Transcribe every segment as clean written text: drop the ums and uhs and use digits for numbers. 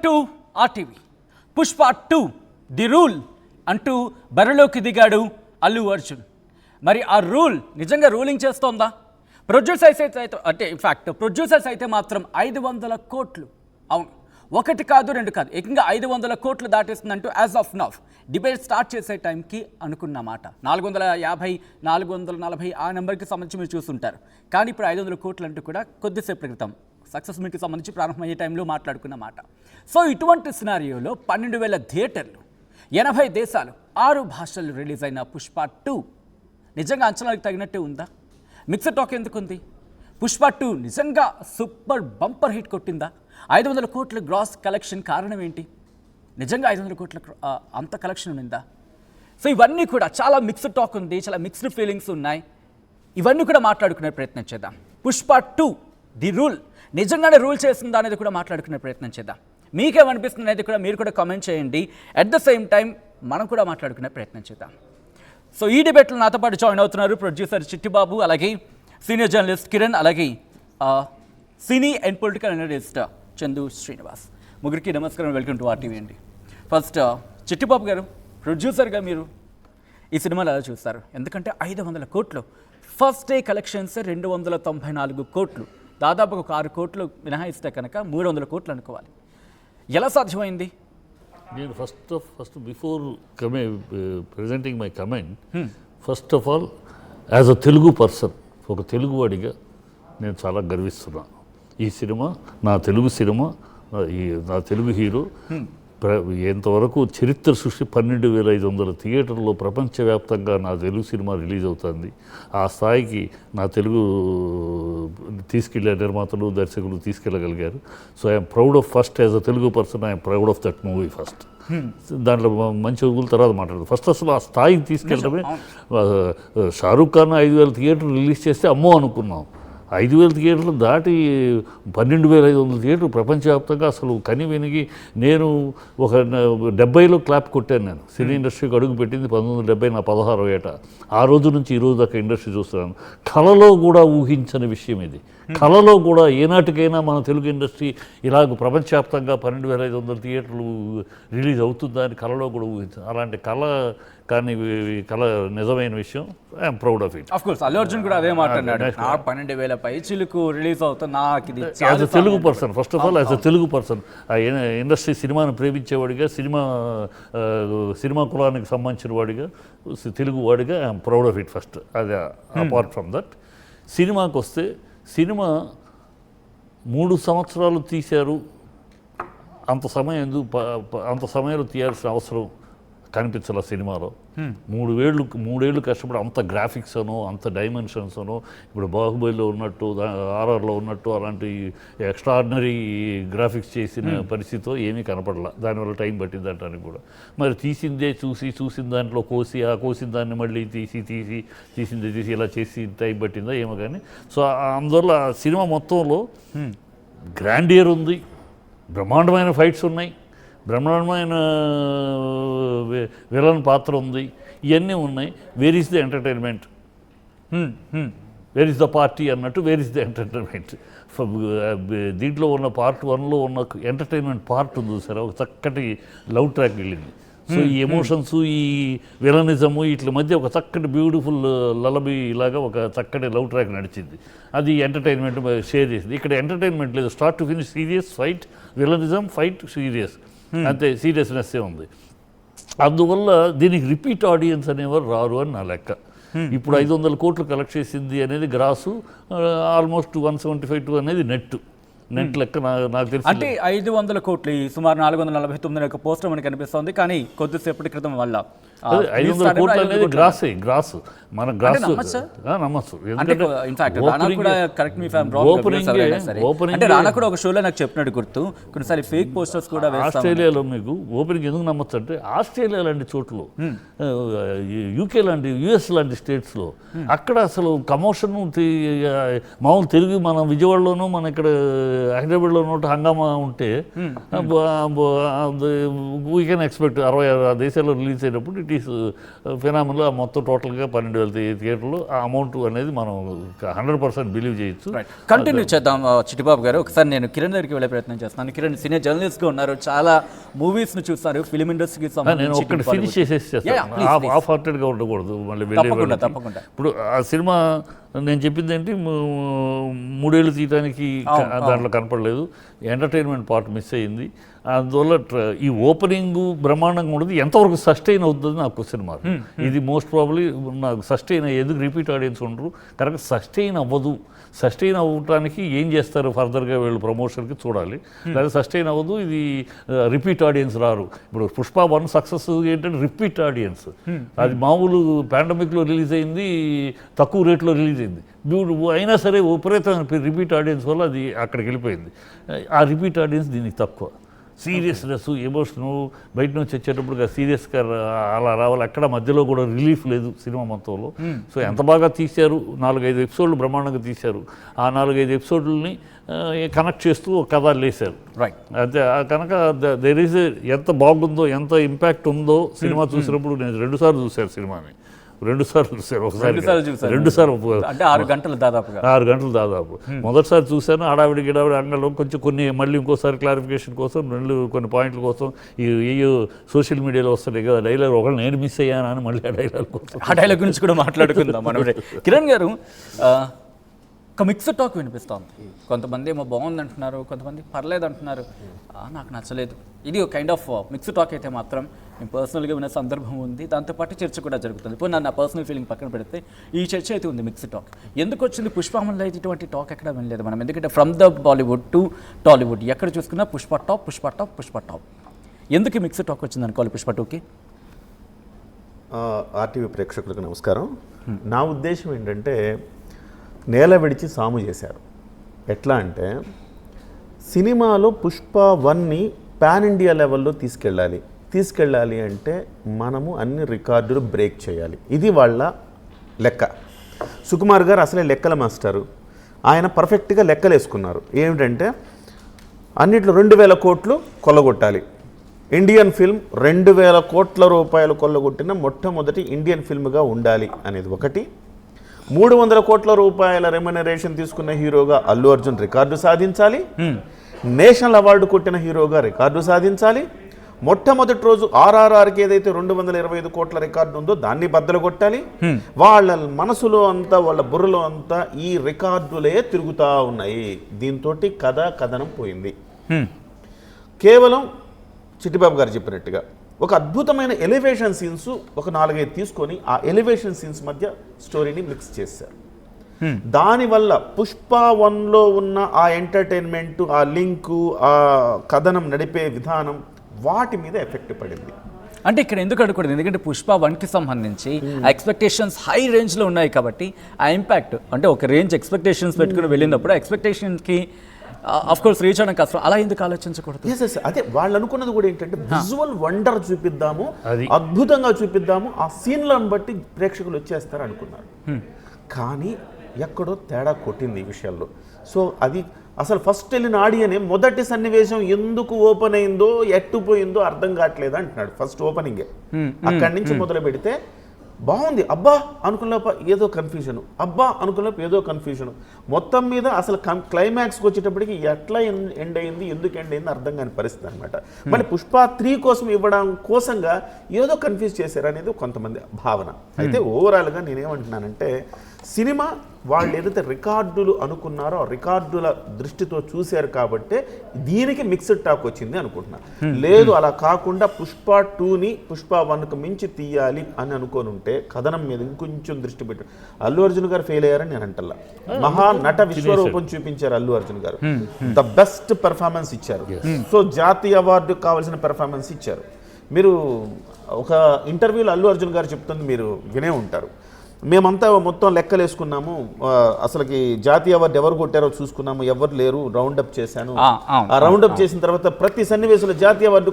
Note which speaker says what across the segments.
Speaker 1: To RTV. Pushpa 2 the rule అంటూ బరిలోకి దిగాడు అల్లు అర్జున్. మరి ఆ రూల్ నిజంగా రూలింగ్ చేస్తోందా? ప్రొడ్యూసర్స్ అయితే అంటే ఇన్ఫ్యాక్ట్ ప్రొడ్యూసర్స్ అయితే మాత్రం 500 కోట్లు, అవును, ఒకటి కాదు రెండు కాదు, ఏకంగా 500 కోట్లు దాటేస్తుందంటూ as of now debate start చేసే టైంకి అనుకున్నమాట 450 440 ఆ నెంబర్కి సంబంధించి మీరు చూస్తుంటారు. కానీ ఇప్పుడు 500 కోట్లు అంటూ కూడా కొద్దిసేపు క్రితం సక్సెస్ మీట్కి సంబంధించి ప్రారంభమయ్యే టైంలో మాట్లాడుకున్న మాట. సో ఇటువంటి సినారియోలో 12,000 థియేటర్లు, 80 దేశాలు, 6 భాషలు రిలీజ్ అయిన పుష్ప 2 నిజంగా అంచనాలకు తగినట్టే ఉందా? మిక్స్డ్ టాక్ ఎందుకు ఉంది? పుష్ప 2 నిజంగా సూపర్ బంపర్ హిట్ కొట్టిందా? 500 కోట్ల గ్రాస్ కలెక్షన్ కారణం ఏంటి? నిజంగా 500 కోట్ల అంత కలెక్షన్ ఉందా? సో ఇవన్నీ కూడా చాలా మిక్స్డ్ టాక్ ఉంది, చాలా మిక్స్డ్ ఫీలింగ్స్ ఉన్నాయి. ఇవన్నీ కూడా మాట్లాడుకునే ప్రయత్నం చేద్దాం. పుష్ప 2 ది రూల్ నిజంగానే రూల్ చేస్తుందా అనేది కూడా మాట్లాడుకునే ప్రయత్నం చేద్దాం. మీకేమనిపిస్తుంది అనేది కూడా మీరు కూడా కామెంట్ చేయండి. అట్ ద సేమ్ టైం మనం కూడా మాట్లాడుకునే ప్రయత్నం చేద్దాం. సో ఈ డిబేట్లో నాతో పాటు జాయిన్ అవుతున్నారు ప్రొడ్యూసర్ చిట్టిబాబు, అలాగే సీనియర్ జర్నలిస్ట్ కిరణ్, అలాగే సినీ and political analyst Chandu Srinivas. ముగ్గురికి నమస్కారం, వెల్కమ్ టు ఆర్టీవీ అండి. ఫస్ట్ చిట్టిబాబు గారు, ప్రొడ్యూసర్గా మీరు ఈ సినిమాలు ఎలా చూస్తారు? ఎందుకంటే 500 కోట్లు, ఫస్ట్ డే కలెక్షన్స్ 294 కోట్లు, దాదాపు ఒక 6 కోట్లు మినహాయిస్తే కనుక 300 కోట్లు అనుకోవాలి. ఎలా సాధ్యమైంది?
Speaker 2: నేను first before presenting my comment, first of all as a Telugu person, ఒక తెలుగువాడిగా నేను చాలా గర్విస్తున్నాను. ఈ సినిమా నా తెలుగు సినిమా, నా తెలుగు హీరో ఎంతవరకు చరిత్ర సృష్టి 12,500 థియేటర్లో ప్రపంచవ్యాప్తంగా నా తెలుగు సినిమా రిలీజ్ అవుతుంది. ఆ స్థాయికి నా తెలుగు తీసుకెళ్ళే నిర్మాతలు, దర్శకులు తీసుకెళ్ళగలిగారు. So I'm proud of first as a Telugu person, I'm proud of that movie first. దాంట్లో మంచి ఊగుల తర్వాత మాట్లాడదు. ఫస్ట్ అసలు ఆ స్థాయికి తీసుకెళ్ళడమే. షారూఖ్ ఖాన్ 5,000 థియేటర్లు రిలీజ్ చేస్తే అమ్మో అనుకున్నాం. 5,000 థియేటర్లు దాటి 12,500 థియేటర్లు ప్రపంచవ్యాప్తంగా అసలు కని వెనిగి. నేను ఒక 70లో క్లాప్ కొట్టాను. నేను సినీ ఇండస్ట్రీకి అడుగు పెట్టింది 1970, నా 16వ ఏట. ఆ రోజు నుంచి ఈ రోజు దాకా ఇండస్ట్రీ చూస్తున్నాను. కళలో కూడా ఊహించని విషయం ఇది. కళలో కూడా ఏనాటికైనా మన తెలుగు ఇండస్ట్రీ ఇలాగ ప్రపంచవ్యాప్తంగా 12,500 థియేటర్లు రిలీజ్ అవుతుందా అని కళలో కూడా ఊహించాను. అలాంటి కళ కానీ కళ నిజమైన విషయం. I'm proud of it.
Speaker 1: Of course Allu Arjun కూడా అదే మాట్లాడాడు. 12,000 పైచిలకు రిలీజ్ అవుతుంది నాకు ఇది.
Speaker 2: As a Telugu person, first of all as a Telugu person, ఆ ఇండస్ట్రీ సినిమాను ప్రేమించేవాడిగా, సినిమా కులానికి సంబంధించిన వాడిగా, తెలుగు వాడిగా I'm proud of it first. అది అపార్ట్ ఫ్రమ్ దట్, సినిమాకి వస్తే సినిమా 3 సంవత్సరాలు తీశారు. అంత సమయంలో తీయాల్సిన అవసరం కనిపించాల సినిమాలో. 3 ఏళ్ళు కష్టపడి అంత గ్రాఫిక్స్ అనో, అంత డైమెన్షన్స్ అనో, ఇప్పుడు బాహుబలిలో ఉన్నట్టు, ఆర్ఆర్లో ఉన్నట్టు అలాంటి ఎక్స్ట్రాడినరీ గ్రాఫిక్స్ చేసిన పరిస్థితితో ఏమీ కనపడలా. దానివల్ల టైం పట్టింది అంటానికి కూడా. మరి తీసిందే చూసిన దాంట్లో కోసిన దాన్ని మళ్ళీ తీసి ఇలా చేసి టైం పట్టిందా ఏమో కానీ. సో అందువల్ల సినిమా మొత్తంలో గ్రాండియర్ ఉంది, బ్రహ్మాండమైన ఫైట్స్ ఉన్నాయి, బ్రహ్మాండమైన విలన్ పాత్ర ఉంది, ఇవన్నీ ఉన్నాయి. Where is the entertainment, where is the party అన్నట్టు వేర్ ఈస్ ద ఎంటర్టైన్మెంట్. దీంట్లో ఉన్న పార్ట్ 1లో ఉన్న ఎంటర్టైన్మెంట్ పార్ట్ ఉంది సార్, ఒక చక్కటి లవ్ ట్రాక్ వెళ్ళింది. సో ఈ ఎమోషన్స్, ఈ విలనిజము, వీటి మధ్య ఒక చక్కటి బ్యూటిఫుల్ లలబీ లాగా ఒక చక్కటి లవ్ ట్రాక్ నడిచింది. అది ఎంటర్టైన్మెంట్ షేర్ చేసింది. ఇక్కడ ఎంటర్టైన్మెంట్ లేదు, start to finish serious fight, villainism fight, serious, అంతే, సీరియస్నెస్సే ఉంది. అందువల్ల దీనికి రిపీట్ ఆడియన్స్ అనేవారు రారు అని నా లెక్క. ఇప్పుడు 500 కోట్లు కలెక్ట్ చేసింది అనేది గ్రాసు, ఆల్మోస్ట్ 175 అనేది నెట్ లెక్క నాకు తెలిసి.
Speaker 1: అంటే 500 కోట్లు సుమారు 449 పోస్టర్ మనకి కనిపిస్తుంది. కానీ కొద్దిసేపటి క్రితం వల్ల
Speaker 2: 500 కోట్లు అనేది గ్రాస్ మన గ్రాస్ నమ్మచ్చు.
Speaker 1: రానా కూడా ఒక షోలో నాకు చెప్పినట్టు గుర్తు, కొన్నిసార్లు ఫేక్ పోస్టర్స్ కూడా.
Speaker 2: ఆస్ట్రేలియాలో మీకు ఓపెనింగ్ ఎందుకు నమ్మచ్చు అంటే, ఆస్ట్రేలియా లాంటి చోట్ల, యూకే లాంటి, యుఎస్ లాంటి స్టేట్స్లో అక్కడ అసలు కమోషన్ మామూలు తెలుగు మన విజయవాడలోనూ మన ఇక్కడ హైదరాబాద్లో ఉన్నట్టు హంగామా ఉంటే వీ కెన్ ఎక్స్పెక్ట్ 60 దేశాల్లో రిలీజ్ అయినప్పుడు ఇట్ ఇట్ ఈస్ ఫినామినల్. మొత్తం టోటల్గా 12,000 థియేటర్లు ఆ అమౌంట్ అనేది మనం 100% బిలీవ్ చేయొచ్చు.
Speaker 1: కంటిన్యూ చేద్దాం చిట్టిబాబు గారు. ఒకసారి నేను కిరణ్ దగ్గరికి వెళ్ళే ప్రయత్నం చేస్తాను. కిరణ్ సీనియర్ జర్నలిస్ట్గా ఉన్నారు, చాలా మూవీస్ను చూస్తారు, ఫిలిం ఇండస్ట్రీకి
Speaker 2: నేను ఒక్కటి ఫినిష్ చేసేసి చేస్తాను, హాఫ్ హార్టెడ్గా ఉండకూడదు మళ్ళీ వెళ్ళి.
Speaker 1: తప్పకుండా.
Speaker 2: ఇప్పుడు ఆ సినిమా నేను చెప్పింది ఏంటి, 3 ఏళ్ళు తీయడానికి దాంట్లో కనపడలేదు, ఎంటర్టైన్మెంట్ పార్ట్ మిస్ అయ్యింది. అందువల్ల ఈ ఓపెనింగ్ బ్రహ్మాండంగా ఉండదు, ఎంతవరకు సస్టైన్ అవుతుంది నాకు క్వశ్చన్ మార్క్. ఇది మోస్ట్ ప్రాబ్లీ నాకు సస్టైన్ ఎందుకు రిపీట్ ఆడియన్స్ ఉండరు, కరెక్ట్ సస్టైన్ అవ్వదు. సస్టైన్ అవ్వడానికి ఏం చేస్తారు ఫర్దర్గా వీళ్ళు ప్రమోషన్కి చూడాలి, లేదా సస్టైన్ అవ్వదు, ఇది రిపీట్ ఆడియన్స్ రారు. ఇప్పుడు పుష్ప 1 సక్సెస్ ఏంటంటే రిపీట్ ఆడియన్స్. అది మామూలు పాండమిక్లో రిలీజ్ అయింది, తక్కువ రేట్లో రిలీజ్ అయింది, అయినా సరే విపరీతమైన రిపీట్ ఆడియన్స్ వల్ల అది అక్కడికి వెళ్ళిపోయింది. ఆ రిపీట్ ఆడియన్స్ దీనికి తక్కువ. సీరియస్నెస్, ఎమోషను బయట నుంచి వచ్చేటప్పుడు సీరియస్గా అలా రావాలి, ఎక్కడ మధ్యలో కూడా రిలీఫ్ లేదు సినిమా మొత్తంలో. సో ఎంత బాగా తీశారు, 4-5 ఎపిసోడ్లు బ్రహ్మాండంగా తీశారు. ఆ 4-5 ఎపిసోడ్లని కనెక్ట్ చేస్తూ ఒక కథ లేశారు. అదే కనుక దెర్ ఈజ్ ఎంత బాగుందో, ఎంత ఇంపాక్ట్ ఉందో సినిమా చూసినప్పుడు. నేను 2 సార్లు చూశాను సినిమాని, 2 సార్లు చూశాను, ఒకసారి 2 సార్లు,
Speaker 1: అంటే 6 గంటలు దాదాపుగా.
Speaker 2: 6 గంటలు దాదాపు. మొదటిసారి చూశాను హడావిడి గిడావిడి అంగంలో కొంచెం కొన్ని మళ్ళీ ఇంకోసారి క్లారిఫికేషన్ కోసం, కొన్ని పాయింట్ల కోసం ఈ సోషల్ మీడియాలో వస్తున్నాయి కదా డైలాగ్, ఒకళ్ళు నేను మిస్ అయ్యాను అని మళ్ళీ ఆ డైలాగ్ కోసం,
Speaker 1: ఆ డైలాగ్ గురించి కూడా మాట్లాడుకుందాం మనం. కిరణ్ గారు, ఒక మిక్స్డ్ టాక్ వినిపిస్తోంది. కొంతమంది ఏమో బాగుంది అంటున్నారు, కొంతమంది పర్లేదు అంటున్నారు, నాకు నచ్చలేదు. ఇది ఒక కైండ్ ఆఫ్ మిక్స్డ్ టాక్ అయితే మాత్రం నేను పర్సనల్గా విన్న సందర్భం ఉంది, దాంతోపాటు చర్చ కూడా జరుగుతుంది. ఇప్పుడు నా పర్సనల్ ఫీలింగ్ పక్కన పెడితే ఈ చర్చ అయితే ఉంది, మిక్స్డ్ టాక్. ఎందుకు వచ్చింది పుష్పంలో అయితే ఇటువంటి టాక్ ఎక్కడ వినలేదు మనం, ఎందుకంటే from the Bollywood to Tollywood ఎక్కడ చూసుకున్నా Pushpa top, Pushpa top, Pushpa top. ఎందుకు మిక్స్డ్ టాక్ వచ్చింది అనుకోవాలి పుష్ప 2కి?
Speaker 3: ఆర్టీవీ ప్రేక్షకులకు నమస్కారం. నా ఉద్దేశం ఏంటంటే, నేల విడిచి సాము చేశారు. ఎట్లా అంటే, సినిమాలో పుష్ప 1ని పాన్ ఇండియా లెవెల్లో తీసుకెళ్ళాలి అంటే మనము అన్ని రికార్డులు బ్రేక్ చేయాలి. ఇది వాళ్ళ లెక్క. సుకుమార్ గారు అసలే లెక్కల మాస్టారు, ఆయన పర్ఫెక్ట్గా లెక్కలు వేసుకున్నారు. ఏమిటంటే అన్నిట్లో 2,000 కోట్లు కొల్లగొట్టాలి. ఇండియన్ ఫిల్మ్ 2,000 కోట్ల రూపాయలు కొల్లగొట్టిన మొట్టమొదటి ఇండియన్ ఫిల్మ్గా ఉండాలి అనేది ఒకటి. 300 కోట్ల రూపాయల రెమ్యునరేషన్ తీసుకున్న హీరోగా అల్లు అర్జున్ రికార్డు సాధించాలి. నేషనల్ అవార్డు కొట్టిన హీరోగా రికార్డు సాధించాలి. మొట్టమొదటి రోజు RRRకి ఏదైతే 225 కోట్ల రికార్డు ఉందో దాన్ని బద్దలు కొట్టాలి. వాళ్ళ మనసులో అంతా, వాళ్ళ బుర్రలో అంతా ఈ రికార్డులే తిరుగుతూ ఉన్నాయి. దీంతో కథనం పోయింది. కేవలం చిట్టిబాబు గారు చెప్పినట్టుగా ఒక అద్భుతమైన ఎలివేషన్ సీన్స్ ఒక 4-5 తీసుకొని ఆ ఎలివేషన్ సీన్స్ మధ్య స్టోరీని మిక్స్ చేశారు. దానివల్ల పుష్ప 1లో ఉన్న ఆ ఎంటర్టైన్మెంట్, ఆ లింకు, ఆ కథనం నడిపే విధానం, వాటి మీద ఎఫెక్ట్ పడింది.
Speaker 1: అంటే ఇక్కడ ఎందుకు అడగకూడదు, ఎందుకంటే పుష్ప 1కి సంబంధించి ఆ ఎక్స్పెక్టేషన్స్ హై రేంజ్లో ఉన్నాయి కాబట్టి ఆ ఇంపాక్ట్, అంటే ఒక రేంజ్ ఎక్స్పెక్టేషన్స్ పెట్టుకుని వెళ్ళినప్పుడు ఆ ఎక్స్పెక్టేషన్కి ఆఫ్ కోర్స్ రీచ్ అవడం కష్టం. అలా ఎందుకు ఆలోచించకూడదు?
Speaker 3: అదే వాళ్ళు అనుకున్నది కూడా ఏంటంటే, విజువల్ వండర్ చూపిద్దాము, అద్భుతంగా చూపిద్దాము, ఆ సీన్లను బట్టి ప్రేక్షకులు వచ్చేస్తారు అనుకున్నారు. కానీ ఎక్కడో తేడా కొట్టింది ఈ విషయాల్లో. సో అది అసలు ఫస్ట్ వెళ్ళిన ఆడియనే మొదటి సన్నివేశం ఎందుకు ఓపెన్ అయిందో, ఎట్టుపోయిందో అర్థం కావట్లేదు అంటున్నాడు. ఫస్ట్ ఓపెనింగే అక్కడి నుంచి మొదలు పెడితే బాగుంది, అబ్బా అనుకున్నప్ప ఏదో కన్ఫ్యూజన్, అబ్బా అనుకున్నప్ప ఏదో కన్ఫ్యూజన్, మొత్తం మీద అసలు క్లైమాక్స్కి వచ్చేటప్పటికి ఎట్లా ఎండ్ అయింది, ఎందుకు ఎండ్ అయింది అర్థం కాని పరిస్థితి అనమాట. మళ్ళీ పుష్ప 3 కోసం ఇవ్వడం కోసంగా ఏదో కన్ఫ్యూజ్ చేశారు అనేది కొంతమంది భావన. అయితే ఓవరాల్గా నేనేమంటున్నానంటే, సినిమా వాళ్ళు ఏదైతే రికార్డులు అనుకున్నారో ఆ రికార్డుల దృష్టితో చూశారు కాబట్టి దీనికి మిక్స్డ్ టాక్ వచ్చింది అనుకుంటున్నా. లేదు అలా కాకుండా పుష్ప 2ని పుష్ప 1కు మించి తీయాలి అని అనుకోని ఉంటే కథనం మీద ఇంకొంచెం దృష్టి పెట్టారు. అల్లు అర్జున్ గారు ఫెయిల్ అయ్యారని నేను అంటల్లా. మహా నట విశ్వరూపం చూపించారు అల్లు అర్జున్ గారు. ద బెస్ట్ పెర్ఫార్మెన్స్ ఇచ్చారు. సో జాతీయ అవార్డు కావాల్సిన పెర్ఫార్మెన్స్ ఇచ్చారు. మీరు ఒక ఇంటర్వ్యూలో అల్లు అర్జున్ గారు చెప్తుంది మీరు వినే ఉంటారు. మేమంతా మొత్తం లెక్కలు వేసుకున్నాము, అసలుకి జాతీయ అవార్డు ఎవరు కొట్టారో చూసుకున్నాము, ఎవరు లేరు, రౌండప్ చేశాను. ఆ రౌండప్ చేసిన తర్వాత ప్రతి సన్నివేశంలో జాతీయ అవార్డు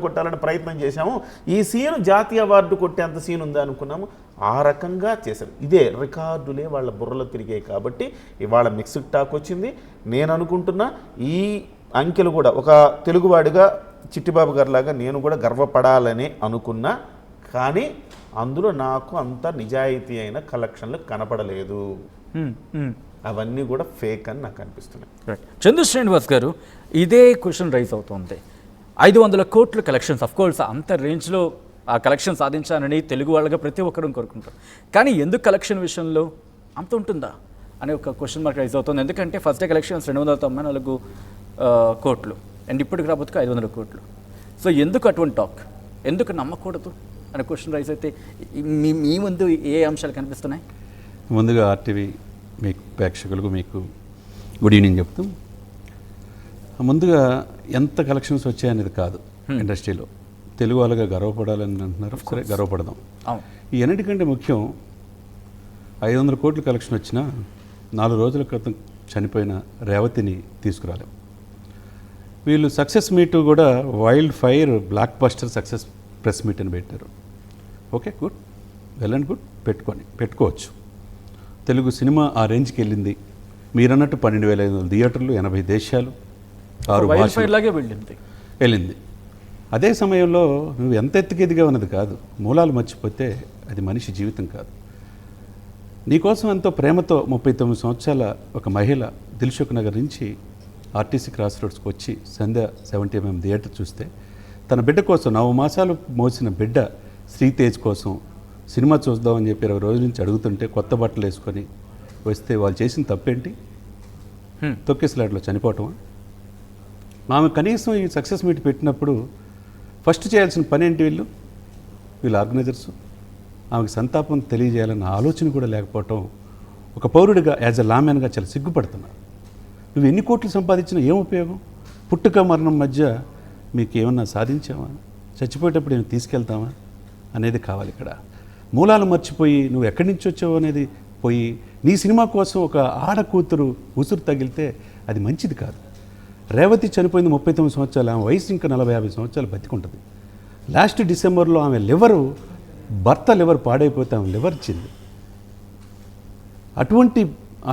Speaker 3: కొట్టాలని ప్రయత్నం చేశాము. ఈ సీన్ జాతీయ అవార్డు కొట్టేంత సీన్ ఉందా అనుకున్నాము. ఆ రకంగా చేశారు. ఇదే రికార్డులే వాళ్ళ బుర్రలో తిరిగాయి కాబట్టి ఇవాళ మిక్స్డ్ టాక్ వచ్చింది. నేను అనుకుంటున్నా ఈ అంకెలు కూడా ఒక తెలుగువాడిగా చిట్టిబాబు గారిలాగా నేను కూడా గర్వపడాలని అనుకున్నా. కానీ అందులో నాకు అంత నిజాయితీ అయిన కలెక్షన్లు కనపడలేదు. అవన్నీ కూడా ఫేక్ అని నాకు అనిపిస్తున్నాయి.
Speaker 1: రైట్. చందు శ్రీనివాస్ గారు, ఇదే క్వశ్చన్ రైజ్ అవుతుంది. 500 కోట్ల కలెక్షన్స్, అఫ్ కోర్స్ అంత రేంజ్లో ఆ కలెక్షన్ సాధించాలని తెలుగు వాళ్ళగా ప్రతి ఒక్కరు కోరుకుంటారు. కానీ ఎందుకు కలెక్షన్ విషయంలో అంత ఉంటుందా అనే ఒక క్వశ్చన్ మార్క్ రైజ్ అవుతుంది. ఎందుకంటే ఫస్ట్ డే కలెక్షన్స్ 294 కోట్లు అండ్ ఇప్పటికి రాబోతుకు 500 కోట్లు. సో ఎందుకు అటువంటి టాక్, ఎందుకు నమ్మకూడదు అనే క్వశ్చన్ రైజ్ అయితే మీ ముందు ఏ అంశాలు కనిపిస్తున్నాయి?
Speaker 4: ముందుగా ఆర్టీవీ మీకు ప్రేక్షకులకు మీకు గుడ్ ఈవినింగ్ చెప్తాం. ముందుగా ఎంత కలెక్షన్స్ వచ్చాయనేది కాదు, ఇండస్ట్రీలో తెలుగు వాళ్ళగా గర్వపడాలని అంటున్నారు. సరే, గర్వపడదాం. ఈ అన్నిటికంటే ముఖ్యం 500 కోట్ల కలెక్షన్ వచ్చినా 4 రోజుల క్రితం చనిపోయిన రేవతిని తీసుకురాలేం. వీళ్ళు సక్సెస్ మీట్ కూడా wild fire block buster success press meet అని పెట్టారు. Okay, good, well and good, పెట్టుకోవచ్చు. తెలుగు సినిమా ఆ రేంజ్కి వెళ్ళింది. మీరన్నట్టు 12,500 థియేటర్లు, 80 దేశాలు, 6 భాషలు వెళ్ళింది. అదే సమయంలో నువ్వు ఎంత ఎత్తుకెదిగా ఉన్నది కాదు, మూలాలు మర్చిపోతే అది మనిషి జీవితం కాదు. నీకోసం ఎంతో ప్రేమతో 39 సంవత్సరాల ఒక మహిళ దిల్సుఖ్ నగర్ నుంచి ఆర్టీసీ క్రాస్ రోడ్స్కి వచ్చి సంధ్య 70mm థియేటర్ చూస్తే తన బిడ్డ కోసం 9 మాసాలు మోసిన బిడ్డ శ్రీతేజ్ కోసం సినిమా చూద్దామని చెప్పి 20 రోజుల నుంచి అడుగుతుంటే కొత్త బట్టలు వేసుకొని వస్తే వాళ్ళు చేసిన తప్పేంటి? తొక్కేసలాట్లో చనిపోవటమా? ఆమె కనీసం ఈ సక్సెస్ మీట్ పెట్టినప్పుడు ఫస్ట్ చేయాల్సిన పని ఏంటి? వీళ్ళు ఆర్గనైజర్స్ ఆమెకు సంతాపం తెలియజేయాలన్న ఆలోచన కూడా లేకపోవటం ఒక పౌరుడిగా, యాజ్ ఎ లామెన్గా చాలా సిగ్గుపడుతున్నారు. నువ్వు ఎన్ని కోట్లు సంపాదించినా ఏం ఉపయోగం? పుట్టుక మరణం మధ్య మీకు ఏమన్నా సాధించావా? చచ్చిపోయేటప్పుడు ఏమైనా తీసుకెళ్తావా అనేది కావాలి. ఇక్కడ మూలాలు మర్చిపోయి నువ్వు ఎక్కడి నుంచి వచ్చావు అనేది పోయి నీ సినిమా కోసం ఒక ఆడ కూతురు ఉసురు తగిలితే అది మంచిది కాదు. రేవతి చనిపోయింది 39 సంవత్సరాలు, ఆమె వయసు ఇంకా 40-50 సంవత్సరాలు బతికుంటుంది. లాస్ట్ డిసెంబర్లో ఆమె భర్త లివర్ పాడైపోతే ఆమె లివర్ ఇచ్చింది. అటువంటి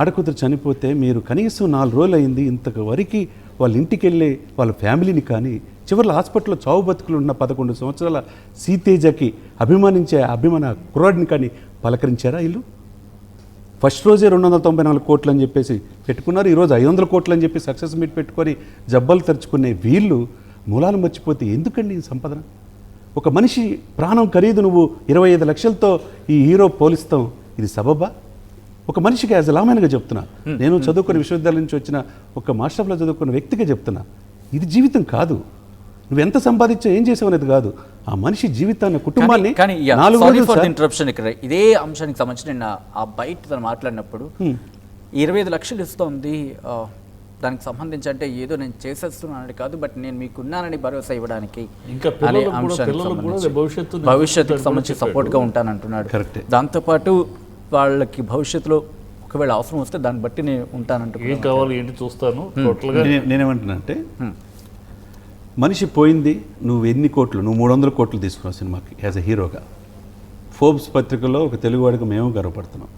Speaker 4: ఆడకూతురు చనిపోతే మీరు కనీసం 4 రోజులు అయింది, ఇంతవరకు వాళ్ళ ఇంటికి వెళ్ళి వాళ్ళ ఫ్యామిలీని కానీ, చివరిలో హాస్పిటల్లో చావు బతుకులు ఉన్న 11 సంవత్సరాల సీతేజకి అభిమానించే అభిమాన కుర్రాడిని కానీ పలకరించారా? వీళ్ళు ఫస్ట్ రోజే 294 కోట్లు అని చెప్పేసి పెట్టుకున్నారు. ఈరోజు 500 కోట్లు అని చెప్పి సక్సెస్ మీట్ పెట్టుకొని జబ్బలు తెరుచుకునే వీళ్ళు మూలాలు మర్చిపోతే ఎందుకండి ఈ సంపాదన? ఒక మనిషి ప్రాణం ఖరీదు నువ్వు 25 లక్షలతో ఈ హీరో పోలిస్తాం, ఇది సబబా? ఒక మనిషికి యాజ్ లామెన్గా చెప్తున్నా, నేను చదువుకున్న విశ్వవిద్యాలయం నుంచి వచ్చిన ఒక మాస్టర్లో చదువుకున్న వ్యక్తిగా చెప్తున్నా, ఇది జీవితం కాదు. నువ్వు ఎంత సంపాదించా ఏం చేసావు అనేది కాదు, ఆ మనిషి జీవితాన్ని, కుటుంబాన్ని.
Speaker 1: కానీ ఇంటరప్షన్ ఇక్కడ ఇదే అంశానికి సంబంధించి నేను ఆ బయట తను మాట్లాడినప్పుడు 25 లక్షలు ఇస్తోంది, దానికి సంబంధించి అంటే ఏదో నేను చేసేస్తున్నానని కాదు, బట్ నేను మీకున్నానని భరోసా ఇవ్వడానికి,
Speaker 2: ఇంకా
Speaker 1: భవిష్యత్తుకు సంబంధించి సపోర్ట్గా ఉంటానంటున్నాడు.
Speaker 4: కరెక్టే.
Speaker 1: దాంతోపాటు వాళ్ళకి భవిష్యత్తులో ఒకవేళ అవసరం వస్తే దాన్ని బట్టి నేను ఉంటానంటూ
Speaker 2: ఏం కావాలి ఏంటి చూస్తాను.
Speaker 4: నేనేమంటున్నా అంటే మనిషి పోయింది, నువ్వు ఎన్ని కోట్లు, నువ్వు 300 కోట్లు తీసుకున్నావు సినిమాకి యాజ్ ఎ హీరోగా. ఫోర్బ్స్ పత్రికలో ఒక తెలుగువాడికి మేము గర్వపడుతున్నాం.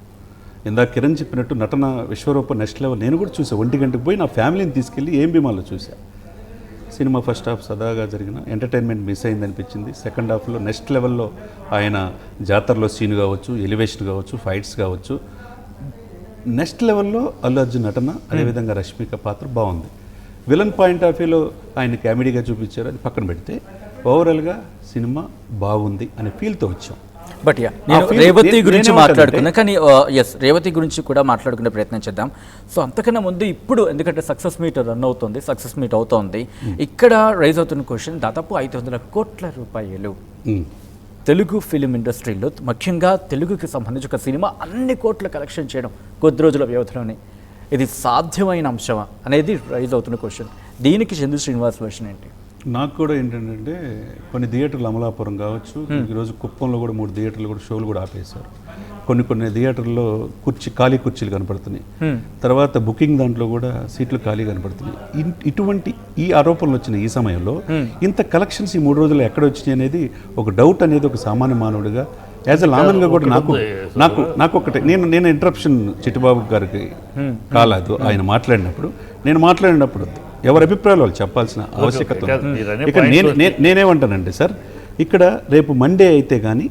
Speaker 4: ఇందాక కిరణ్ చెప్పినట్టు నటన విశ్వరూప నెక్స్ట్ లెవెల్ నేను కూడా చూసాను. 1 గంటకు పోయి నా ఫ్యామిలీని తీసుకెళ్ళి ఏఎంబీమాల్లో చూసా. సినిమా ఫస్ట్ హాఫ్ సదాగా జరిగిన ఎంటర్టైన్మెంట్ మిస్ అయింది అనిపించింది. సెకండ్ హాఫ్లో నెక్స్ట్ లెవెల్లో ఆయన జాతరలో సీన్ కావచ్చు, ఎలివేషన్ కావచ్చు, ఫైట్స్ కావచ్చు, నెక్స్ట్ లెవెల్లో అల్లు అర్జున్ నటన, అదేవిధంగా రష్మిక పాత్ర బాగుంది. విలన్ పాయింట్ ఆఫ్ వ్యూలో ఆయన కామెడీగా చూపించారు, అది పక్కన పెడితే ఓవరాల్గా సినిమా బాగుంది అనే ఫీల్తో వచ్చాం.
Speaker 1: బట్ నేను రేవతి గురించి మాట్లాడుకున్నా, కానీ రేవతి గురించి కూడా మాట్లాడుకునే ప్రయత్నం చేద్దాం. సో అంతకన్నా ముందు ఇప్పుడు ఎందుకంటే సక్సెస్ మీట్ రన్ అవుతుంది, సక్సెస్ మీట్ అవుతోంది, ఇక్కడ రైజ్ అవుతున్న క్వశ్చన్ దాదాపు 500 కోట్ల రూపాయలు తెలుగు ఫిలిం ఇండస్ట్రీలో, ముఖ్యంగా తెలుగుకి సంబంధించి ఒక సినిమా అన్ని కోట్ల కలెక్షన్ చేయడం కొద్ది రోజుల వ్యవధిలోనే, ఇది సాధ్యమైన అంశమా అనేది రైజ్ అవుతున్న క్వశ్చన్. దీనికి చందు శ్రీనివాస్ వర్షన్ ఏంటి?
Speaker 4: నాకు కూడా ఏంటంటే కొన్ని థియేటర్లు అమలాపురం కావచ్చు, ఈరోజు కుప్పంలో కూడా 3 థియేటర్లు కూడా షోలు కూడా ఆపేశారు. కొన్ని థియేటర్లో ఖాళీ కుర్చీలు కనపడుతున్నాయి. తర్వాత బుకింగ్ దాంట్లో కూడా సీట్లు ఖాళీ కనపడుతున్నాయి. ఇటువంటి ఈ ఆరోపణలు వచ్చిన ఈ సమయంలో ఇంత కలెక్షన్స్ ఈ 3 రోజుల్లో ఎక్కడ వచ్చినాయి అనేది ఒక డౌట్ అనేది ఒక సామాన్య మానవుడిగా, యాజ్ ఎ లామెన్గా కూడా నాకు ఒకటే, నేను ఇంటరప్షన్ చిట్టిబాబు గారికి కాలేదు ఆయన మాట్లాడినప్పుడు ఎవరి అభిప్రాయాలు వాళ్ళు చెప్పాల్సిన ఆవశ్యకత ఉంది. ఇక నేనేమంటానంటే సార్, ఇక్కడ రేపు మండే అయితే కానీ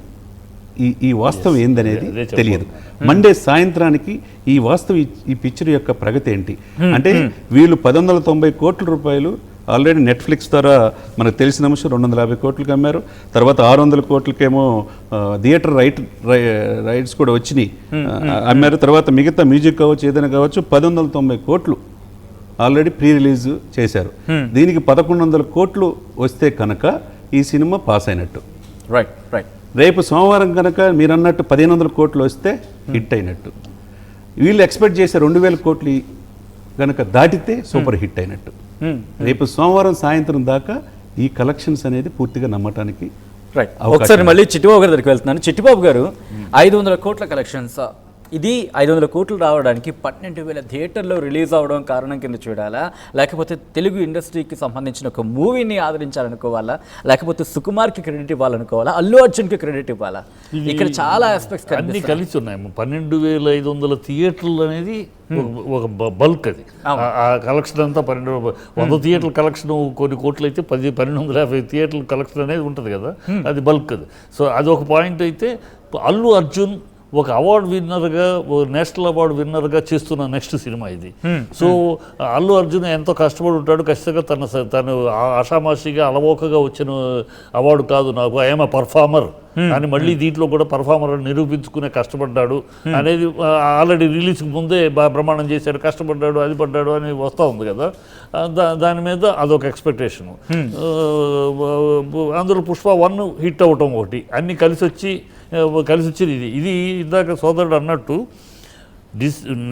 Speaker 4: ఈ వాస్తవం ఏందనేది
Speaker 2: అదే చెప్పాలి.
Speaker 4: తెలియదు. మండే సాయంత్రానికి ఈ వాస్తవం ఈ పిక్చర్ యొక్క ప్రగతి ఏంటి అంటే వీళ్ళు 190 కోట్ల రూపాయలు ఆల్రెడీ నెట్ఫ్లిక్స్ ద్వారా మనకు తెలిసిన అంశం 250 కోట్లకి అమ్మారు. తర్వాత 600 కోట్లకేమో థియేటర్ రైట్స్ కూడా వచ్చినాయి అమ్మారు. తర్వాత మిగతా మ్యూజిక్ కావచ్చు ఏదైనా కావచ్చు 190 కోట్లు ఆల్రెడీ ప్రీ రిలీజ్ చేశారు. దీనికి 1100 కోట్లు వస్తే కనుక ఈ సినిమా పాస్ అయినట్టు.
Speaker 1: Right right.
Speaker 4: రేపు సోమవారం కనుక మీరు అన్నట్టు 1500 కోట్లు వస్తే హిట్ అయినట్టు. వీళ్ళు ఎక్స్పెక్ట్ చేసే 2000 కోట్లు కనుక దాటితే సూపర్ హిట్ అయినట్టు. రేపు సోమవారం సాయంత్రం దాకా ఈ కలెక్షన్స్ అనేది పూర్తిగా నమ్మటానికి
Speaker 1: రైట్. ఒకసారి మళ్ళీ చిట్టిబాబు గారి దగ్గరికి వెళ్తున్నాను. చిట్టిబాబు గారు 500 కోట్ల కలెక్షన్స్, ఇది 500 కోట్లు రావడానికి 12,000 థియేటర్లో రిలీజ్ అవ్వడం కారణం కింద చూడాలా, లేకపోతే తెలుగు ఇండస్ట్రీకి సంబంధించిన ఒక మూవీని ఆదరించాలనుకోవాలా, లేకపోతే సుకుమార్కి క్రెడిట్ ఇవ్వాలనుకోవాలా, అల్లు అర్జున్కి క్రెడిట్ ఇవ్వాలా? ఇక్కడ చాలా ఆస్పెక్ట్స్
Speaker 2: అన్ని కలిసి ఉన్నాయి. 12,500 థియేటర్లు అనేది ఒక బల్క్ అది. ఆ కలెక్షన్ అంతా 100 థియేటర్ల కలెక్షన్ కొన్ని కోట్లు అయితే 1250 థియేటర్ల కలెక్షన్ అనేది ఉంటుంది కదా, అది బల్క్ అది. సో అది ఒక పాయింట్ అయితే, అల్లు అర్జున్ ఒక అవార్డు విన్నర్గా, నేషనల్ అవార్డు విన్నర్గా చేస్తున్న నెక్స్ట్ సినిమా ఇది. సో అల్లు అర్జున్ ఎంతో కష్టపడి ఉంటాడు. ఖచ్చితంగా తను ఆషామాషిగా అలవోకగా వచ్చిన అవార్డు కాదు నాకు, ఐఎమ్ ఎ పర్ఫార్మర్ అని మళ్ళీ దీంట్లో కూడా పర్ఫార్మర్ నిరూపించుకునే కష్టపడ్డాడు అనేది ఆల్రెడీ రిలీజ్కి ముందే ప్రమాణం చేశాడు, కష్టపడ్డాడు, అది పడ్డాడు అని వస్తూ ఉంది కదా. దాని మీద అదొక ఎక్స్పెక్టేషను. అందులో పుష్ప 1 హిట్ అవ్వటం ఒకటి, అన్నీ కలిసి వచ్చింది ఇది. ఇందాక సోదరుడు అన్నట్టు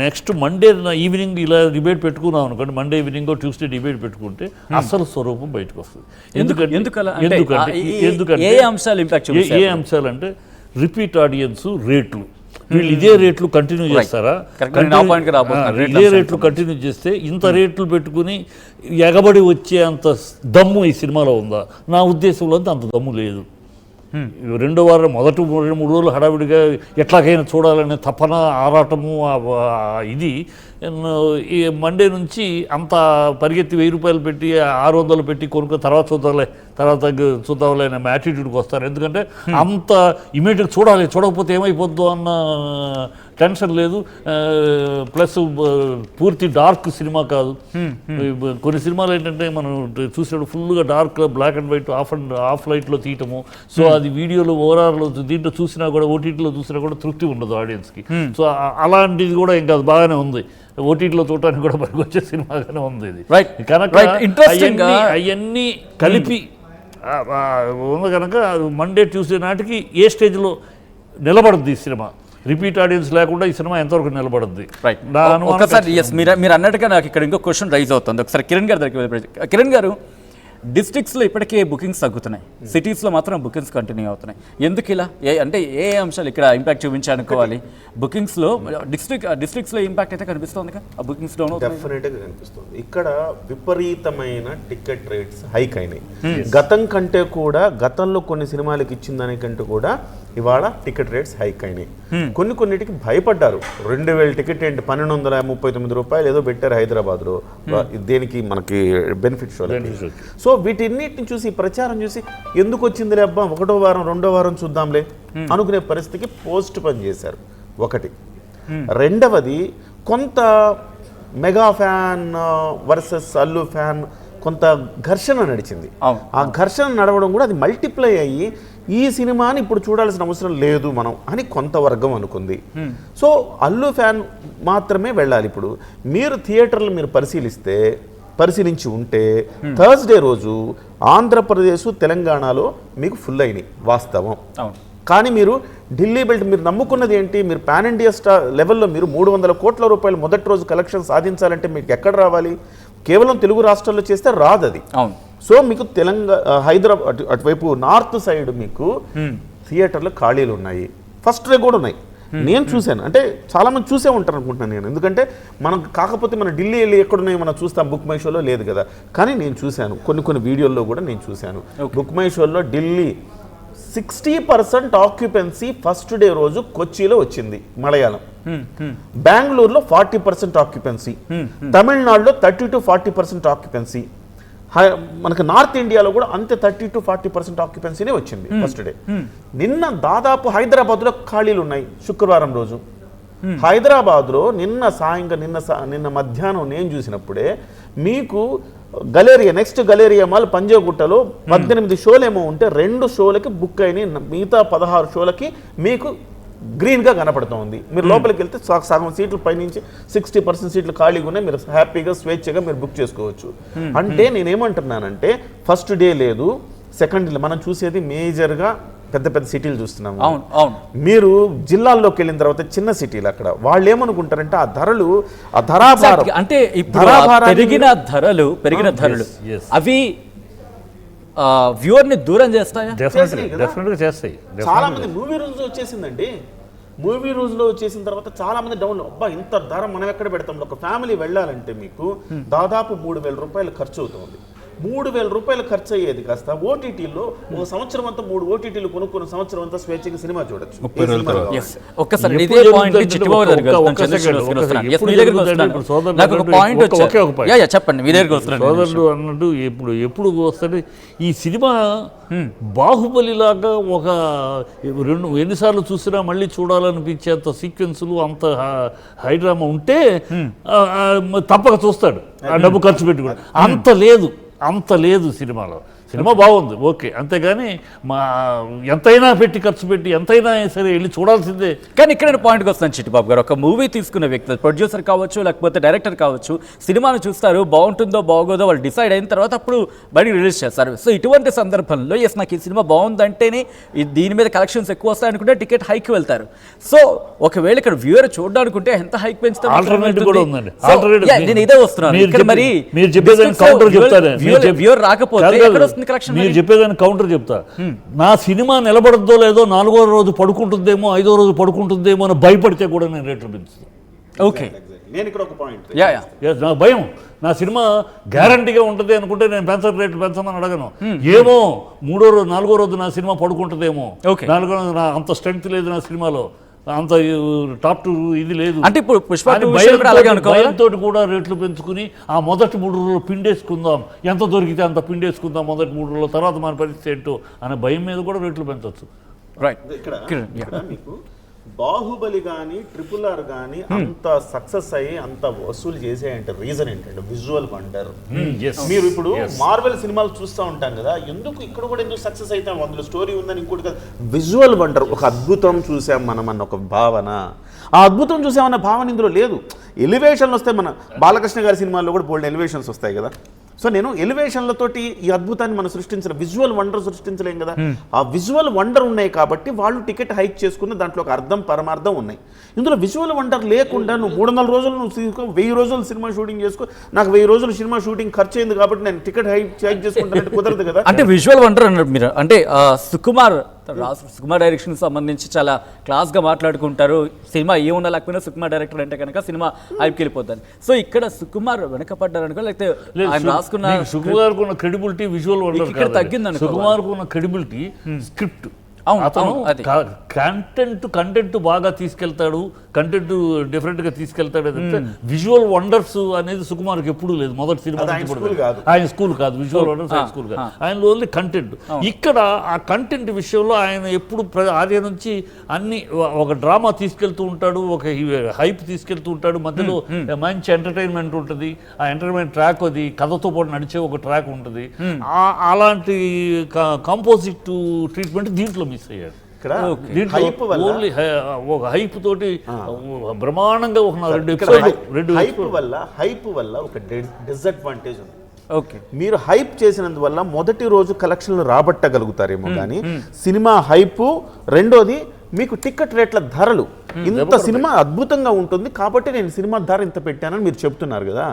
Speaker 2: నెక్స్ట్ మండే ఈవినింగ్ ఇలా డిబేట్ పెట్టుకున్నాం అనుకోండి, మండే ఈవినింగ్ ట్యూస్డే డిబేట్ పెట్టుకుంటే అసలు స్వరూపం బయటకు వస్తుంది.
Speaker 1: ఏ
Speaker 2: అంశాలు అంటే రిపీట్ ఆడియన్స్, రేట్లు. వీళ్ళు ఇదే రేట్లు కంటిన్యూ చేస్తారా? ఇదే రేట్లు కంటిన్యూ చేస్తే ఇంత రేట్లు పెట్టుకుని ఎగబడి వచ్చే అంత దమ్ము ఈ సినిమాలో ఉందా? నా ఉద్దేశంలో అంత దమ్ము లేదు. రెండో వారం మొదటి 2-3 రోజులు హడావిడిగా ఎట్లాగైనా చూడాలనే తపన, ఆరాటము, ఇది ఈ మండే నుంచి అంత పరిగెత్తి 1000 రూపాయలు పెట్టి 600 పెట్టి కొనుక్కో తర్వాత చూద్దాంలే అనే యాటిట్యూడ్కి వస్తారు. ఎందుకంటే అంత ఇమీడియట్గా చూడకపోతే ఏమైపోద్దో అన్న టెన్షన్ లేదు. ప్లస్ పూర్తి డార్క్ సినిమా కాదు. కొన్ని సినిమాలు ఏంటంటే మనం చూసినప్పుడు ఫుల్గా dark, black and white, off లైట్లో తీయటము. సో అది వీడియోలో ఓవరాల్లో దీంట్లో చూసినా కూడా, ఓటీటీలో చూసినా కూడా తృప్తి ఉండదు ఆడియన్స్కి. సో అలాంటిది కూడా ఇంకా బాగానే ఉంది. ఓటీటీలో చూడటానికి కూడా పనికి వచ్చే సినిమాగానే ఉంది ఇది. కనుక అవన్నీ కలిపి ఉంది కనుక మండే ట్యూస్డే నాటికి ఏ స్టేజ్లో నిలబడుద్ది ఈ సినిమా, రిపీట్ ఆడియన్స్ లేకుండా ఈ సినిమా ఎంతవరకు నిలబడుద్ది?
Speaker 1: ఒకసారి మీరు అన్నట్టుగా నాకు ఇక్కడ ఇంకో క్వశ్చన్ రైజ్ అవుతుంది. ఒకసారి కిరణ్ గారి దగ్గరికి. కిరణ్ గారు, డిస్ట్రిక్ట్స్లో ఇప్పటికే బుకింగ్స్ తగ్గుతున్నాయి, సిటీస్లో మాత్రం బుకింగ్స్ కంటిన్యూ అవుతున్నాయి. ఎందుకు ఇలా? అంటే ఏ అంశాలు ఇక్కడ ఇంపాక్ట్ చూపించాలనుకోవాలి? బుకింగ్స్లో డిస్ట్రిక్ట్స్లో ఇంపాక్ట్ అయితే కనిపిస్తుంది కదా, ఆ బుకింగ్స్ డౌన్
Speaker 3: డెఫినెట్గా కనిపిస్తుంది. ఇక్కడ విపరీతమైన టికెట్ రేట్స్ హైక్ అయినాయి. గతం కంటే కూడా, గతంలో కొన్ని సినిమాలకు ఇచ్చిన దానికంటే కూడా ఇవాళ టికెట్ రేట్స్ హైక్ అయినాయి. కొన్నిటికి భయపడ్డారు. 2000 టికెట్ ఏంటి, 1239 రూపాయలు ఏదో పెట్టారు హైదరాబాద్లో, దేనికి మనకి బెనిఫిట్ షో. సో వీటిన్నిటిని చూసి, ప్రచారం చూసి ఎందుకు వచ్చిందిలే అబ్బా, 1వ వారం 2వ వారం చూద్దాంలే అనుకునే పరిస్థితికి పోస్ట్ పని చేశారు. ఒకటి. రెండవది, కొంత mega fan versus Allu fan కొంత ఘర్షణ నడిచింది. ఆ ఘర్షణ నడవడం కూడా అది మల్టిప్లై అయ్యి ఈ సినిమాని ఇప్పుడు చూడాల్సిన అవసరం లేదు మనం అని కొంత వర్గం అనుకుంది. సో అల్లు ఫ్యాన్ మాత్రమే వెళ్ళాలి. ఇప్పుడు మీరు థియేటర్లు మీరు పరిశీలించి ఉంటే థర్స్డే రోజు ఆంధ్రప్రదేశ్, తెలంగాణలో మీకు ఫుల్ అయినాయి వాస్తవం. కానీ మీరు ఢిల్లీ బెల్ట్ మీరు నమ్ముకున్నది ఏంటి? మీరు పాన్ ఇండియా లెవెల్లో మీరు 300 కోట్ల రూపాయలు మొదటి రోజు కలెక్షన్ సాధించాలంటే మీకు ఎక్కడ రావాలి? కేవలం తెలుగు రాష్ట్రాల్లో చేస్తే రాదు అది. సో మీకు హైదరాబాద్ అటువైపు నార్త్ సైడ్ మీకు థియేటర్లు ఖాళీలు ఉన్నాయి, ఫస్ట్ డే కూడా ఉన్నాయి. నేను చూశాను, అంటే చాలా మంది చూసే ఉంటారు అనుకుంటున్నాను నేను. ఎందుకంటే మనం కాకపోతే మన ఢిల్లీ వెళ్ళి ఎక్కడున్నాయి మనం చూస్తాం, బుక్ మై షోలో లేదు కదా. కానీ నేను చూశాను, కొన్ని వీడియోల్లో కూడా నేను చూశాను. బుక్ మై షోలో ఢిల్లీ 60% ఆక్యుపెన్సీ ఫస్ట్ డే రోజు కొచ్చిలో వచ్చింది, మలయాళం. బెంగళూరులో 40% ఆక్యుపెన్సీ, తమిళనాడులో 30 to 40% ఆక్యుపెన్సీ, మనకి నార్త్ ఇండియాలో కూడా అంతే 30 to 40% ఆక్యుపెన్సీనే వచ్చింది ఫస్ట్ డే. నిన్న దాదాపు హైదరాబాద్లో ఖాళీలు ఉన్నాయి శుక్రవారం రోజు. హైదరాబాద్లో నిన్న మధ్యాహ్నం నేను చూసినప్పుడే మీకు గలేరియా నెక్స్ట్ గలేరియా మాల్ పంజాగుట్టలో 18 షోలేమో ఉంటే 2 షోలకి బుక్ అయినాయి, మిగతా 16 షోలకి మీకు గ్రీన్గా కనపడుతుంది. మీరు లోపలికి వెళ్తే సగం సీట్లు పైనుంచి 60% సీట్లు ఖాళీగా ఉన్నాయి, మీరు హ్యాపీగా స్వేచ్ఛగా మీరు బుక్ చేసుకోవచ్చు. అంటే నేనేమంటున్నానంటే ఫస్ట్ డే లేదు, సెకండ్ డే మనం చూసేది మేజర్గా పెద్ద పెద్ద సిటీలు చూస్తున్నాము. మీరు జిల్లాల్లోకి వెళ్ళిన తర్వాత చిన్న సిటీలు అక్కడ వాళ్ళు ఏమనుకుంటారంటే ఆ ధరలు ఆ ధరాభారం
Speaker 1: అంటే ఇప్పుడు పెరిగిన ధరలు అవి వ్యూవర్ని దూరం చేస్తాయా?
Speaker 2: చేస్తాయి.
Speaker 3: చాలా మంది మూవీ రూల్స్ వచ్చేసిందండి. మూవీ రూల్స్లో వచ్చేసిన తర్వాత చాలా మంది డౌన్ అబ్బా ఇంత ధర మనం ఎక్కడ పెడతాం. ఒక ఫ్యామిలీ వెళ్ళాలంటే మీకు దాదాపు 3,000 రూపాయలు ఖర్చు అవుతుంది. 3,000 రూపాయలు ఖర్చు అయ్యేది కాస్త ఓటీటీలో ఒక సంవత్సరం అంతా 3 ఓటీటీలు కొనుక్కున్న సంవత్సరం అంతా స్వేచ్ఛగా సినిమా చూడొచ్చు.
Speaker 2: సోదరుడు అన్నట్టు ఎప్పుడు వస్తుంది ఈ సినిమా బాహుబలి లాగా ఒక ఎన్నిసార్లు చూసినా మళ్ళీ చూడాలనిపించేంత సీక్వెన్సులు అంత హైడ్రామా ఉంటే తప్పక చూస్తాడు ఆ డబ్బు ఖర్చు పెట్టుకుని. అంత లేదు సినిమాలో. సినిమా బాగుంది ఓకే, అంతేగాని ఎంతైనా పెట్టి ఖర్చు పెట్టి ఎంతైనా సరే వెళ్ళి చూడాల్సిందే.
Speaker 1: కానీ ఇక్కడ పాయింట్కి వస్తాను చిట్టిబాబు గారు, ఒక మూవీ తీసుకున్న వ్యక్తి ప్రొడ్యూసర్ కావచ్చు లేకపోతే డైరెక్టర్ కావచ్చు, సినిమాను చూస్తారు, బాగుంటుందో బాగోదో వాళ్ళు డిసైడ్ అయిన తర్వాత అప్పుడు బయటికి రిలీజ్ చేస్తారు. సో ఇటువంటి సందర్భంలో ఎస్ నాకు ఈ సినిమా బాగుందంటేనే దీని మీద కలెక్షన్స్ ఎక్కువ వస్తాయి అనుకుంటే టికెట్ హైక్ వెళ్తారు. సో ఒకవేళ ఇక్కడ వ్యూవర్ చూడాలనుకుంటే ఎంత హైక్ పెంచుతారు? నేను ఇదే వస్తున్నాను ఇక్కడ. మరి వ్యూవర్ రాకపోతే
Speaker 2: మీరు చెప్పేదాన్ని కౌంటర్ చెప్తా. నా సినిమా నిలబడద్దో లేదో 4వ రోజు పడుకుంటుందేమో 5వ రోజు పడుకుంటుందేమో అని భయపడితే కూడా నేను రేట్లు పెంచుతాను.
Speaker 1: ఓకే,
Speaker 3: నేను ఇక్కడ ఒక పాయింట్,
Speaker 2: నా భయం నా సినిమా గ్యారంటీగా ఉంటుంది అనుకుంటే నేను రేట్లు పెంచమని అడగను. ఏమో 3వ రోజు 4వ రోజు నా సినిమా పడుకుంటుందేమో, 4వ రోజు అంత స్ట్రెంగ్త్ లేదు నా సినిమాలో, అంత టాప్ టు ఇది లేదు
Speaker 1: అంటే ఇప్పుడు
Speaker 2: భయంతో కూడా రేట్లు పెంచుకుని ఆ మొదటి 3 రోజులు పిండేసుకుందాం, ఎంత దొరికితే అంత పిండేసుకుందాం మొదటి 3 రోజుల తర్వాత మన పరిస్థితి ఏంటో అనే భయం మీద కూడా రేట్లు పెంచవచ్చు.
Speaker 3: ఇక్కడ మీకు బాహుబలి కానీ RRR కానీ అంత సక్సెస్ అయ్యి అంత వసూలు చేసేయంటే రీజన్ ఏంటంటే విజువల్ వండర్. మీరు ఇప్పుడు మార్వెల్ సినిమాలు చూస్తూ ఉంటాం కదా, ఇక్కడ కూడా ఎందుకు సక్సెస్ అవుతాం, అందులో స్టోరీ ఉందని ఇంకోటి కదా, విజువల్ వండర్. ఒక అద్భుతం చూసాం మనం అన్న ఒక భావన, ఆ అద్భుతం చూసామన్న భావన ఇందులో లేదు. ఎలివేషన్లు వస్తాయి, మన బాలకృష్ణ గారి సినిమాల్లో కూడా బోల్డ్ ఎలివేషన్స్ వస్తాయి కదా. సో నేను ఎలివేషన్లతోటి ఈ అద్భుతాన్ని మనం సృష్టించిన విజువల్ వండర్ సృష్టించలేం కదా. ఆ విజువల్ వండర్ ఉన్నాయి కాబట్టి వాళ్ళు టికెట్ హైక్ చేసుకున్న దాంట్లో ఒక అర్థం పరమార్థం ఉన్నాయి. ఇందులో విజువల్ వండర్ లేకుండా నువ్వు 300 రోజులు నువ్వు తీసుకో, 1000 రోజులు సినిమా షూటింగ్ చేసుకో, నాకు 1000 రోజులు సినిమా షూటింగ్ ఖర్చు అయింది కాబట్టి నేను టికెట్ హైక్ చేసుకుంటానంటే కుదరదు కదా.
Speaker 1: అంటే విజువల్ వండర్ అన్నారు మీరు. అంటే సుకుమార్ డైరెక్షన్ సంబంధించి చాలా క్లాస్గా మాట్లాడుకుంటారు. సినిమా ఏమున్నా లేకపోయినా సుకుమార్ డైరెక్టర్ అంటే కనుక సినిమా హైప్కి వెళ్ళిపోతుంది. సో ఇక్కడ సుకుమార్ వెనకపడ్డారు అనుకో, లేకపోతే
Speaker 2: సుకుమార్ ఉన్న క్రెడిబిలిటీ విజువల్ వండర్
Speaker 1: ఇక్కడ తగ్గింది.
Speaker 2: సుకుమార్ ఉన్న క్రెడిబిలిటీ స్క్రిప్ట్, అతను కంటెంట్ బాగా తీసుకెళ్తాడు, కంటెంట్ డిఫరెంట్గా తీసుకెళ్తాడు. విజువల్ వండర్స్ అనేది సుకుమార్కి ఎప్పుడు లేదు. మొదటి సినిమా ఆయన స్కూల్ కాదు, విజువల్ వండర్స్ ఆయన స్కూల్ కాదు, ఆయన ఓన్లీ కంటెంట్. ఇక్కడ ఆ కంటెంట్ విషయంలో ఆయన ఎప్పుడు ఆది నుంచి అన్ని ఒక డ్రామా తీసుకెళ్తూ ఉంటాడు, ఒక హైప్ తీసుకెళ్తూ ఉంటాడు, మధ్యలో మంచి ఎంటర్టైన్మెంట్ ఉంటుంది. ఆ ఎంటర్టైన్మెంట్ ట్రాక్ అది కథతో పాటు నడిచే ఒక ట్రాక్ ఉంటుంది. అలాంటి కంపోజిట్ ట్రీట్మెంట్ దీంట్లో మిస్ అయ్యాడు. ఓన్లీ ఒక హైప్ తోటి బ్రహ్మాండంగా ఒక 2 ఎపిసోడ్
Speaker 3: హైప్ వల్ల ఒక డిసడ్వాంటేజ్ ఉంది. మీరు హైప్ చేసినందువల్ల మొదటి రోజు కలెక్షన్లు రాబట్టగలుగుతారేమో కానీ సినిమా హైప్, రెండోది మీకు టికెట్ రేట్ల ధరలు, ఇంత సినిమా అద్భుతంగా ఉంటుంది కాబట్టి నేను సినిమా ధర ఇంత పెట్టానని మీరు చెప్తున్నారు కదా.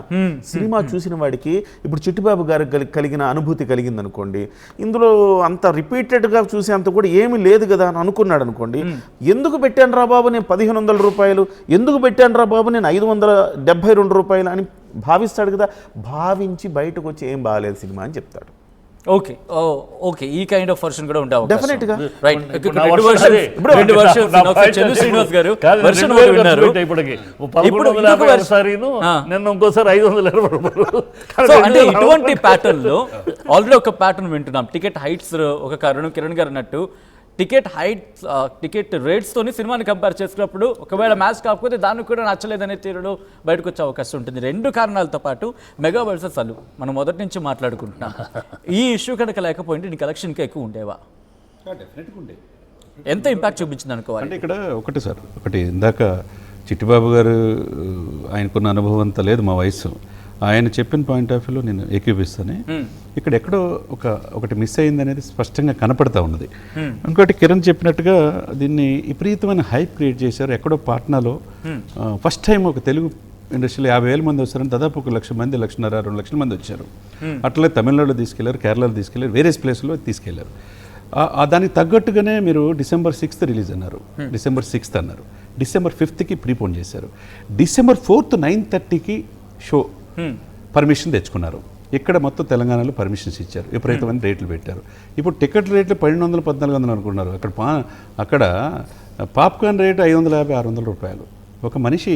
Speaker 3: సినిమా చూసిన వాడికి ఇప్పుడు చిట్టిబాబు గారికి కలిగిన అనుభూతి కలిగింది అనుకోండి, ఇందులో అంత రిపీటెడ్గా చూసే అంత కూడా ఏమీ లేదు కదా అని అనుకున్నాడు అనుకోండి, ఎందుకు పెట్టాను రా బాబు నేను 1500 రూపాయలు, ఎందుకు పెట్టాను రా బాబు నేను 572 రూపాయలు అని భావిస్తాడు కదా. భావించి బయటకు వచ్చి ఏం బాగాలేదు సినిమా అని చెప్తాడు.
Speaker 1: ఓకే ఓకే ఈ కైండ్ ఆఫ్ వర్షన్ కూడా ఉండే
Speaker 3: Definite గా.
Speaker 1: రైట్
Speaker 2: ఇప్పుడు నా version అదే. నా point
Speaker 1: చంద్ర శ్రీనివాస్ గారు
Speaker 2: కాదు, నేను
Speaker 1: version
Speaker 2: 2000
Speaker 1: విన్నారు.
Speaker 2: ఖర్చు పెట్టా ఇప్పటికి.
Speaker 1: ఇప్పుడు
Speaker 2: 1150
Speaker 1: ఇంకొక version.
Speaker 2: ఒకసారిను,
Speaker 1: ఆ.
Speaker 2: నిన్న ఇంకోసారి 520 రూపాయలు.
Speaker 1: సో అంటే ఇటువంటి ప్యాటర్న్ లో ఆల్రెడీ ఒక ప్యాటర్న్ వింటున్నాం. టికెట్ హైట్స్ ఒక కారణం, కిరణ్ గారు అన్నట్టు టికెట్ హైట్స్ టికెట్ రేట్స్ తోని సినిమాని కంపేర్ చేసుకున్నప్పుడు ఒకవేళ మ్యాచ్ కాకపోతే దానికి కూడా నచ్చలేదనే తీరులో బయటకు వచ్చే అవకాశం ఉంటుంది. రెండు కారణాలతో పాటు మెగా వర్సెస్ అల్లు మనం మొదటి నుంచి మాట్లాడుకుంటున్నాం. ఈ ఇష్యూ కనుక లేకపోయింటే నీ కలెక్షన్కి ఎక్కువ ఉండేవా?
Speaker 4: డెఫినెట్గా ఉండే.
Speaker 1: ఎంత ఇంపాక్ట్ చూపించింది అనుకోవాలి?
Speaker 4: అంటే ఇక్కడ ఒకటి సార్, ఒకటి ఇందాక చిట్టిబాబు గారు ఆయనకున్న అనుభవం అంత లేదు, మా వయసు. ఆయన చెప్పిన పాయింట్ ఆఫ్ వ్యూలో నేను ఏకీపిస్తానే. ఇక్కడ ఎక్కడో ఒకటి మిస్ అయింది అనేది స్పష్టంగా కనపడతా ఉన్నది. ఇంకోటి కిరణ్ చెప్పినట్టుగా దీన్ని విపరీతమైన హైప్ క్రియేట్ చేశారు. ఎక్కడో పాట్నాలో ఫస్ట్ టైం ఒక తెలుగు ఇండస్ట్రీలో 50,000 మంది వస్తారని దాదాపు 1,00,000 మంది, 1,50,000, 2,00,000 మంది వచ్చారు. అట్లే తమిళనాడులో తీసుకెళ్లారు, కేరళలో తీసుకెళ్లారు, వేరియస్ ప్లేస్లో తీసుకెళ్లారు. దానికి తగ్గట్టుగానే మీరు December 6th రిలీజ్ అన్నారు, December 6th అన్నారు, December 5th ప్రీపోన్ చేశారు, December 4th 9:30 షో పర్మిషన్ తెచ్చుకున్నారు. ఇక్కడ మొత్తం తెలంగాణలో పర్మిషన్స్ ఇచ్చారు, విపరీతమైన రేట్లు పెట్టారు. ఇప్పుడు టికెట్ రేట్లు 1,200, 1,400 అనుకున్నారు. అక్కడ పాప్కార్న్ రేటు 550, 600 రూపాయలు. ఒక మనిషి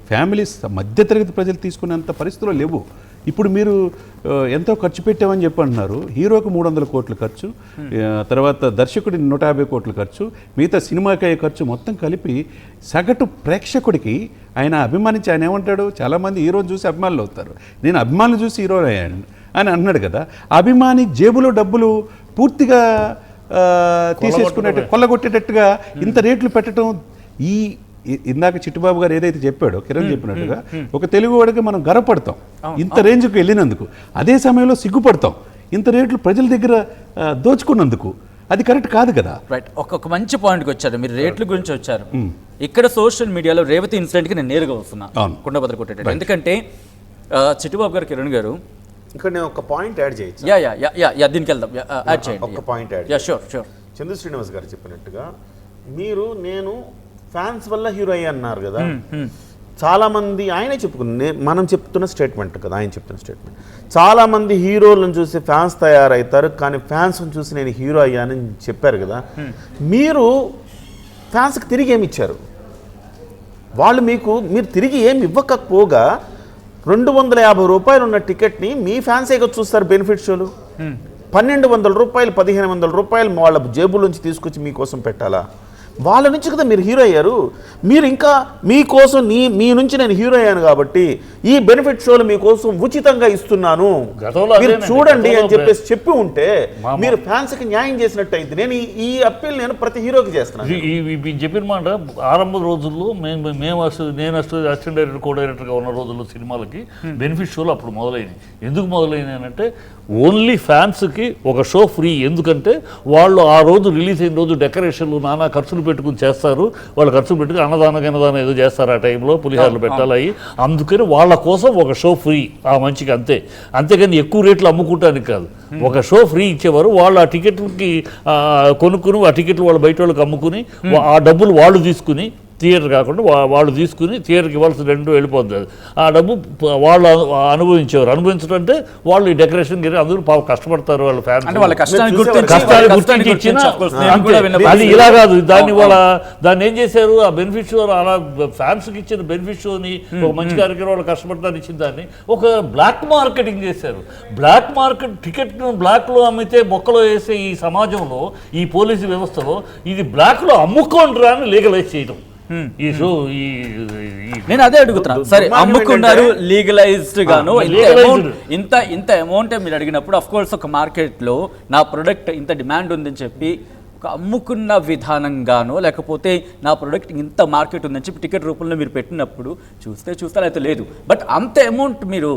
Speaker 4: ఫ్యామిలీస్ మధ్యతరగతి ప్రజలు తీసుకునేంత పరిస్థితుల్లో లేవు. ఇప్పుడు మీరు ఎంతో ఖర్చు పెట్టామని చెప్పి అంటున్నారు. హీరోకు 300 కోట్లు ఖర్చు, తర్వాత దర్శకుడికి 150 కోట్లు ఖర్చు, మిగతా సినిమాకి అయ్యే ఖర్చు మొత్తం కలిపి సగటు ప్రేక్షకుడికి ఆయన అభిమానించి ఆయన ఏమంటాడు, చాలామంది హీరోని చూసి అభిమానులు అవుతారు, నేను అభిమానులు చూసి హీరో అయ్యాను అని అన్నాడు కదా. అభిమాని జేబులో డబ్బులు పూర్తిగా తీసేసుకునేట్టు, కొల్లగొట్టేటట్టుగా ఇంత రేట్లు పెట్టడం, ఇందాక చిట్టుబాబు గారు ఏదైతే చెప్పాడో, కిరణ్ చెప్పినట్టుగా, ఒక తెలుగు వాడికి మనం గర్వపడతాం ఇంత రేంజ్కి వెళ్ళినందుకు. అదే సమయంలో సిగ్గుపడతాం ఇంత రేట్లు ప్రజల దగ్గర దోచుకున్నందుకు. అది కరెక్ట్ కాదు కదా.
Speaker 1: రైట్, ఒక మంచి పాయింట్కి వచ్చారు మీరు, రేట్ల గురించి వచ్చారు. ఇక్కడ సోషల్ మీడియాలో రేవతి ఇన్సిడెంట్కి నేను నేరుగా వస్తున్నాను, కుండబద్దలు కొట్టేటట్టు. ఎందుకంటే చిట్టుబాబు గారు, కిరణ్ గారు,
Speaker 3: ఇక్కడ నేను ఒక పాయింట్ యాడ్ చేయొచ్చు.
Speaker 1: యా దీనికి వెళ్దాం, యాడ్ చేయండి.
Speaker 3: ఒక పాయింట్ యాడ్.
Speaker 1: షూర్.
Speaker 3: చంద్ర శ్రీనివాస్ గారు చెప్పినట్టుగా నేను ఫ్యాన్స్ వల్ల హీరో అయ్యి అన్నారు కదా. చాలా మంది ఆయనే మనం చెప్తున్న స్టేట్మెంట్ కదా, ఆయన చెప్తున్న స్టేట్మెంట్. చాలా మంది హీరోలను చూసి ఫ్యాన్స్ తయారవుతారు, కానీ ఫ్యాన్స్ చూసి నేను హీరో అయ్యానని చెప్పారు కదా. మీరు ఫ్యాన్స్కి తిరిగి ఏమి ఇచ్చారు? వాళ్ళు మీరు తిరిగి ఏమి ఇవ్వకపోగా 250 రూపాయలు ఉన్న టికెట్ని మీ ఫ్యాన్సే చూస్తారు బెనిఫిట్ షోలు. 1,200 రూపాయలు, 1,500 రూపాయలు వాళ్ళ జేబులోంచి తీసుకొచ్చి మీకోసం పెట్టాలా? వాళ్ళ నుంచి కదా మీరు హీరో అయ్యారు. మీరు ఇంకా మీకోసం మీ నుంచి నేను హీరో అయ్యాను కాబట్టి ఈ బెనిఫిట్ షోలు మీకోసం ఉచితంగా ఇస్తున్నాను, మీరు చూడండి అని చెప్పి ఉంటే మీరు ఫ్యాన్స్ కి న్యాయం చేసినట్టు అయింది. నేను ఈ అప్పీల్ నేను ప్రతి హీరోకి చేస్తున్నాను.
Speaker 2: చెప్పిన మాట ఆరంభ రోజుల్లో నేను అసిస్టెంట్ డైరెక్టర్, కో డైరెక్టర్గా ఉన్న రోజుల్లో సినిమాలకి బెనిఫిట్ షోలు అప్పుడు మొదలైనవి. ఎందుకు మొదలైనవి అంటే ఓన్లీ ఫ్యాన్స్కి ఒక షో ఫ్రీ. ఎందుకంటే వాళ్ళు ఆ రోజు రిలీజ్ అయిన రోజు డెకరేషన్లు నానా ఖర్చులు పెట్టుకుని చేస్తారు, వాళ్ళు ఖర్చులు పెట్టుకుని అన్నదానం ఏదో చేస్తారు ఆ టైంలో, పులిహారలు పెట్టాలి. అందుకని వాళ్ళ కోసం ఒక షో ఫ్రీ ఆ మంచికి, అంతేగాని ఎక్కువ రేట్లు అమ్ముకుంటానికి కాదు. ఒక షో ఫ్రీ ఇచ్చేవారు. వాళ్ళు ఆ టికెట్లకి కొనుక్కుని ఆ టికెట్లు వాళ్ళు బయట వాళ్ళకి అమ్ముకుని ఆ డబ్బులు వాళ్ళు తీసుకుని, థియేటర్ కాకుండా వాళ్ళు తీసుకుని థియేటర్కి ఇవ్వాల్సిన రెండు వెళ్ళిపోతుంది. ఆ డబ్బు వాళ్ళు అనుభవించడం అంటే వాళ్ళు ఈ డెకరేషన్ అందరూ కష్టపడతారు, వాళ్ళ ఫ్యాన్స్ కష్టాన్ని గుర్తించి ఇచ్చిన. అది ఇలా కాదు, దాన్ని ఏం చేశారు, ఆ బెనిఫిట్ షో అలా ఫ్యాన్స్కి ఇచ్చిన బెనిఫిట్ షోని ఒక మంచి కార్యక్రమం వాళ్ళు కష్టపడతారు ఇచ్చిన దాన్ని ఒక బ్లాక్ మార్కెటింగ్ చేశారు. బ్లాక్ మార్కెట్ టికెట్ను బ్లాక్లో అమ్మితే బొక్కలో వేసే ఈ సమాజంలో, ఈ పోలీసు వ్యవస్థలో ఇది బ్లాక్లో అమ్ముకోండిరా అని లీగలైజ్ చేయడం.
Speaker 1: నేను అదే అడుగుతున్నా. సరే, అమ్ముకున్నారు లీగలైజ్డ్ గాను, ఇంత అమౌంట్ మీరు అడిగినప్పుడు అఫ్ కోర్స్ ఒక మార్కెట్లో నా ప్రొడక్ట్ ఇంత డిమాండ్ ఉందని చెప్పి ఒక అమ్ముకున్న విధానంగానో, లేకపోతే నా ప్రొడక్ట్ ఇంత మార్కెట్ ఉందని చెప్పి టికెట్ రూపంలో మీరు పెట్టినప్పుడు చూస్తే అయితే లేదు. బట్ అంత అమౌంట్ మీరు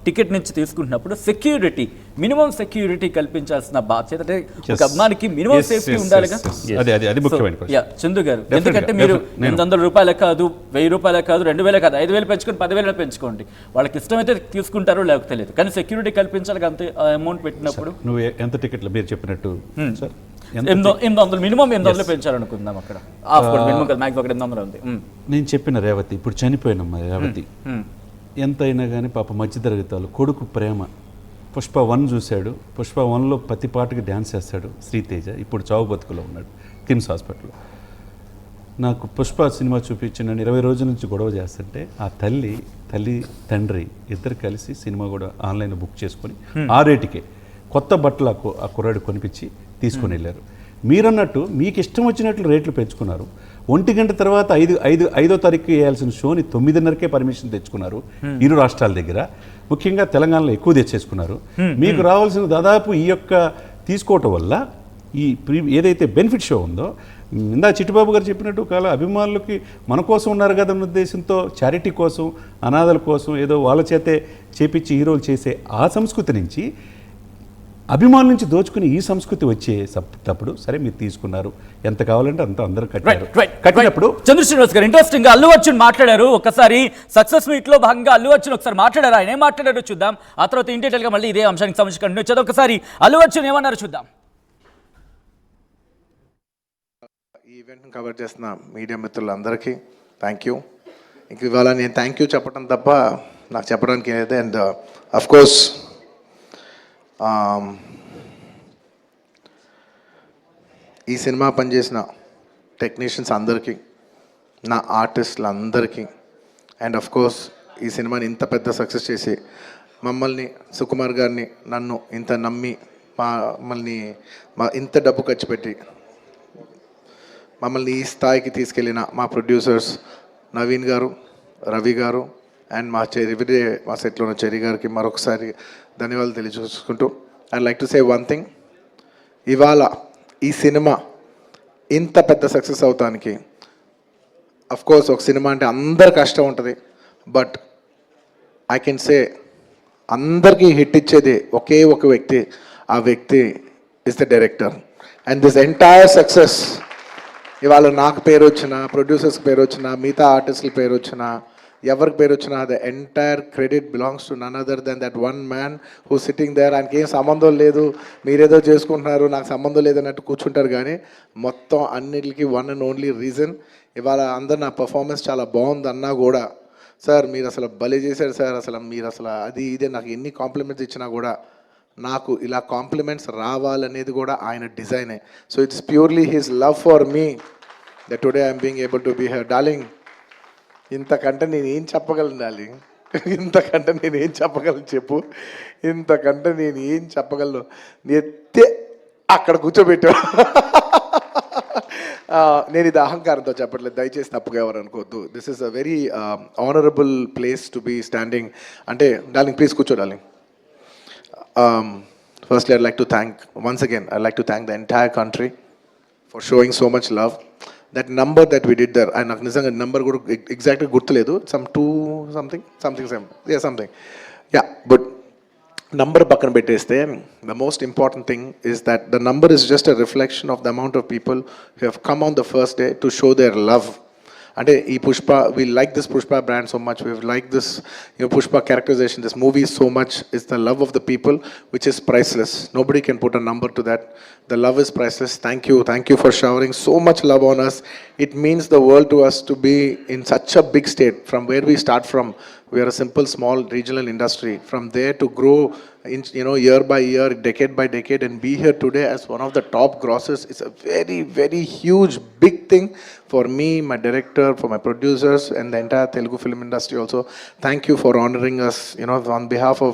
Speaker 1: టికెట్ నుంచి తీసుకుంటున్నప్పుడు సెక్యూరిటీ, మినిమం సెక్యూరిటీ కల్పించాల్సిన బాధ్యత, ఒక అభిమానికి మినిమం సేఫ్టీ ఉండాలిగా. చందు గారు, ఎందుకంటే మీరు 800 రూపాయలే కాదు, 1000 రూపాయలే కాదు, 2000 కాదు, 5000 పెంచుకొని 10,000 పెంచుకోండి, వాళ్ళకి ఇష్టమైతే తీసుకుంటారో లేకపోతే లేదు, కానీ సెక్యూరిటీ కల్పించాలి అంతే అమౌంట్ పెట్టినప్పుడు.
Speaker 4: నువ్వు ఎంత టికెట్లు మీరు చెప్పినట్టు
Speaker 1: 800 మినిమం 800 పెంచాలనుకుందాం. అక్కడ మ్యాక్సిమం 800 ఉంది.
Speaker 4: నేను చెప్పిన రేవతి ఇప్పుడు చనిపోయినమ్మా రేవతి, ఎంతైనా కానీ పాప మధ్యతరగతి వాళ్ళు కొడుకు ప్రేమ పుష్ప 1 చూశాడు. పుష్ప 1లో ప్రతి పాటకి డ్యాన్స్ చేస్తాడు శ్రీతేజ. ఇప్పుడు చావు బతుకులో ఉన్నాడు కిమ్స్ హాస్పిటల్లో. నాకు పుష్ప సినిమా చూపించిన 20 రోజుల నుంచి గొడవ చేస్తుంటే ఆ తల్లి తండ్రి ఇద్దరు కలిసి సినిమా కూడా ఆన్లైన్ బుక్ చేసుకొని ఆ రేటుకే కొత్త బట్టలు ఆ కుర్రాడు కొనిపించి తీసుకొని వెళ్ళారు. మీరన్నట్టు మీకు ఇష్టం వచ్చినట్లు రేట్లు పెంచుకున్నారు. 1 గంట తర్వాత 5వ తారీఖు వేయాల్సిన షోని 9:30కే పర్మిషన్ తెచ్చుకున్నారు ఇరు రాష్ట్రాల దగ్గర. ముఖ్యంగా తెలంగాణలో ఎక్కువ తెచ్చేసుకున్నారు. మీకు రావాల్సిన దాదాపు ఈ యొక్క తీసుకోవటం వల్ల ఈ ఏదైతే బెనిఫిట్ షో ఉందో, ఇందా చిట్టుబాబు గారు చెప్పినట్టు కాల అభిమానులకి మన కోసం ఉన్నారు కదా అన్న ఉద్దేశంతో చారిటీ కోసం, అనాథల కోసం ఏదో వాళ్ళ చేతే చేపించి హీరోలు చేసే ఆ సంస్కృతి నుంచి అభిమానుల నుంచి దోచుకుని ఈ సంస్కృతి వచ్చేటప్పుడు సరే మీరు తీసుకున్నారు, ఎంత కావాలంటే అంత అందరూ కట్టినప్పుడు.
Speaker 1: చంద్ర శ్రీనివాస్ గారు ఇంట్రెస్టింగ్ గా అల్లు అర్జున్ మాట్లాడారు. ఒకసారి సక్సెస్ మీట్ లో భాగంగా అల్లు అర్జున్ ఒకసారి మాట్లాడారు. ఆయన ఏం మాట్లాడారో చూద్దాం. ఆ తర్వాత ఇన్ డీటెయిల్ గా మళ్ళీ ఇదే అంశానికి సంబంధించి కంటిన్యూ చేద్దాం. ఒకసారి అల్లు అర్జున్ ఏమన్నారు చూద్దాం.
Speaker 5: ఈ ఈవెంట్ని కవర్ చేస్తున్న మీడియా మిత్రులందరికీ థ్యాంక్ యూ. ఇంక ఇవాళ నేను థ్యాంక్ యూ చెప్పడం తప్ప నాకు చెప్పడానికి ఏదైతే. అండ్ అఫ్కోర్స్ ఈ సినిమా పనిచేసిన టెక్నీషియన్స్ అందరికీ, నా ఆర్టిస్టులందరికీ, అండ్ అఫ్కోర్స్ ఈ సినిమాని ఇంత పెద్ద సక్సెస్ చేసి మమ్మల్ని, సుకుమార్ గారిని, నన్ను ఇంత నమ్మి మమ్మల్ని ఇంత డబ్బు ఖర్చు పెట్టి మమ్మల్ని ఈ స్థాయికి తీసుకెళ్ళిన మా ప్రొడ్యూసర్స్ నవీన్ గారు, రవి గారు అండ్ మా మా సెట్లో ఉన్న చెరి గారికి మరొకసారి ధన్యవాదాలు తెలియజేసుకుంటూ I like to say one thing. ఇవాళ ఈ సినిమా ఇంత పెద్ద సక్సెస్ అవటానికి అఫ్కోర్స్ ఒక సినిమా అంటే అందరు కష్టం ఉంటుంది, బట్ ఐ కెన్ సే అందరికీ హిట్ ఇచ్చేది ఒకే ఒక వ్యక్తి. ఆ వ్యక్తి is the director. And this entire success ఇవాళ నాకు పేరు వచ్చినా, ప్రొడ్యూసర్స్కి పేరు వచ్చినా, మిగతా ఆర్టిస్టుల పేరు వచ్చినా, ఎవరికి పేరు వచ్చినా, the entire credit belongs to none other than that one man who sitting there. ఆయనకి ఏం సంబంధం లేదు, మీరేదో చేసుకుంటున్నారు, నాకు సంబంధం లేదన్నట్టు కూర్చుంటారు. కానీ మొత్తం అన్నిటికీ వన్ అండ్ ఓన్లీ రీజన్ ఇవాళ అందరు నా పర్ఫార్మెన్స్ చాలా బాగుంది అన్నా కూడా, సార్ మీరు అసలు భలే చేశారు సార్, అసలు మీరు అసలు అది ఇదే నాకు ఎన్ని కాంప్లిమెంట్స్ ఇచ్చినా కూడా నాకు ఇలా కాంప్లిమెంట్స్ రావాలనేది కూడా ఆయన డిజైనే. So it's purely his love for me that today I'm being able to be here. Darling, ఇంతకంటే నేను ఏం చెప్పగలను డార్లింగ్? ఇంతకంటే నేను ఏం చెప్పగలను చెప్పు? ఇంతకంటే నేను ఏం చెప్పగలను? ఎత్తే అక్కడ కూర్చోబెట్టా. నేను ఇది అహంకారంతో చెప్పట్లేదు, దయచేసి తప్పుగా ఎవరు అనుకోవద్దు. This is a very honourable place to be standing. అంటే డార్లింగ్ ప్లీజ్ కూర్చో darling. Firstly, I'd like to thank, once again, I'd like to thank the entire country for showing so much love. That number that we did there, and నాకు నిజంగా number కూడా ఎగ్జాక్ట్గా గుర్తులేదు, some 2 something same, yeah something, yeah, but number పక్కన పెట్టేస్తే the most important thing is that the number is just a reflection of the amount of people who have come on the first day to show their love. అంటే ఈ Pushpa, we like this Pushpa brand so much, we like this, you know, Pushpa characterization, this movie so much. It's the love of the people which is priceless. Nobody can put a number to that. The love is priceless. Thank you for showering so much love on us. It means the world to us to be in such a big state. From where we start from, we are a simple small regional industry. From there to grow in, you know, year by year, decade by decade, and be here today as one of the top grossers. It's a very, very huge, big thing for me, my director, for my producers, and the entire Telugu film industry also. Thank you for honoring us, you know, on behalf of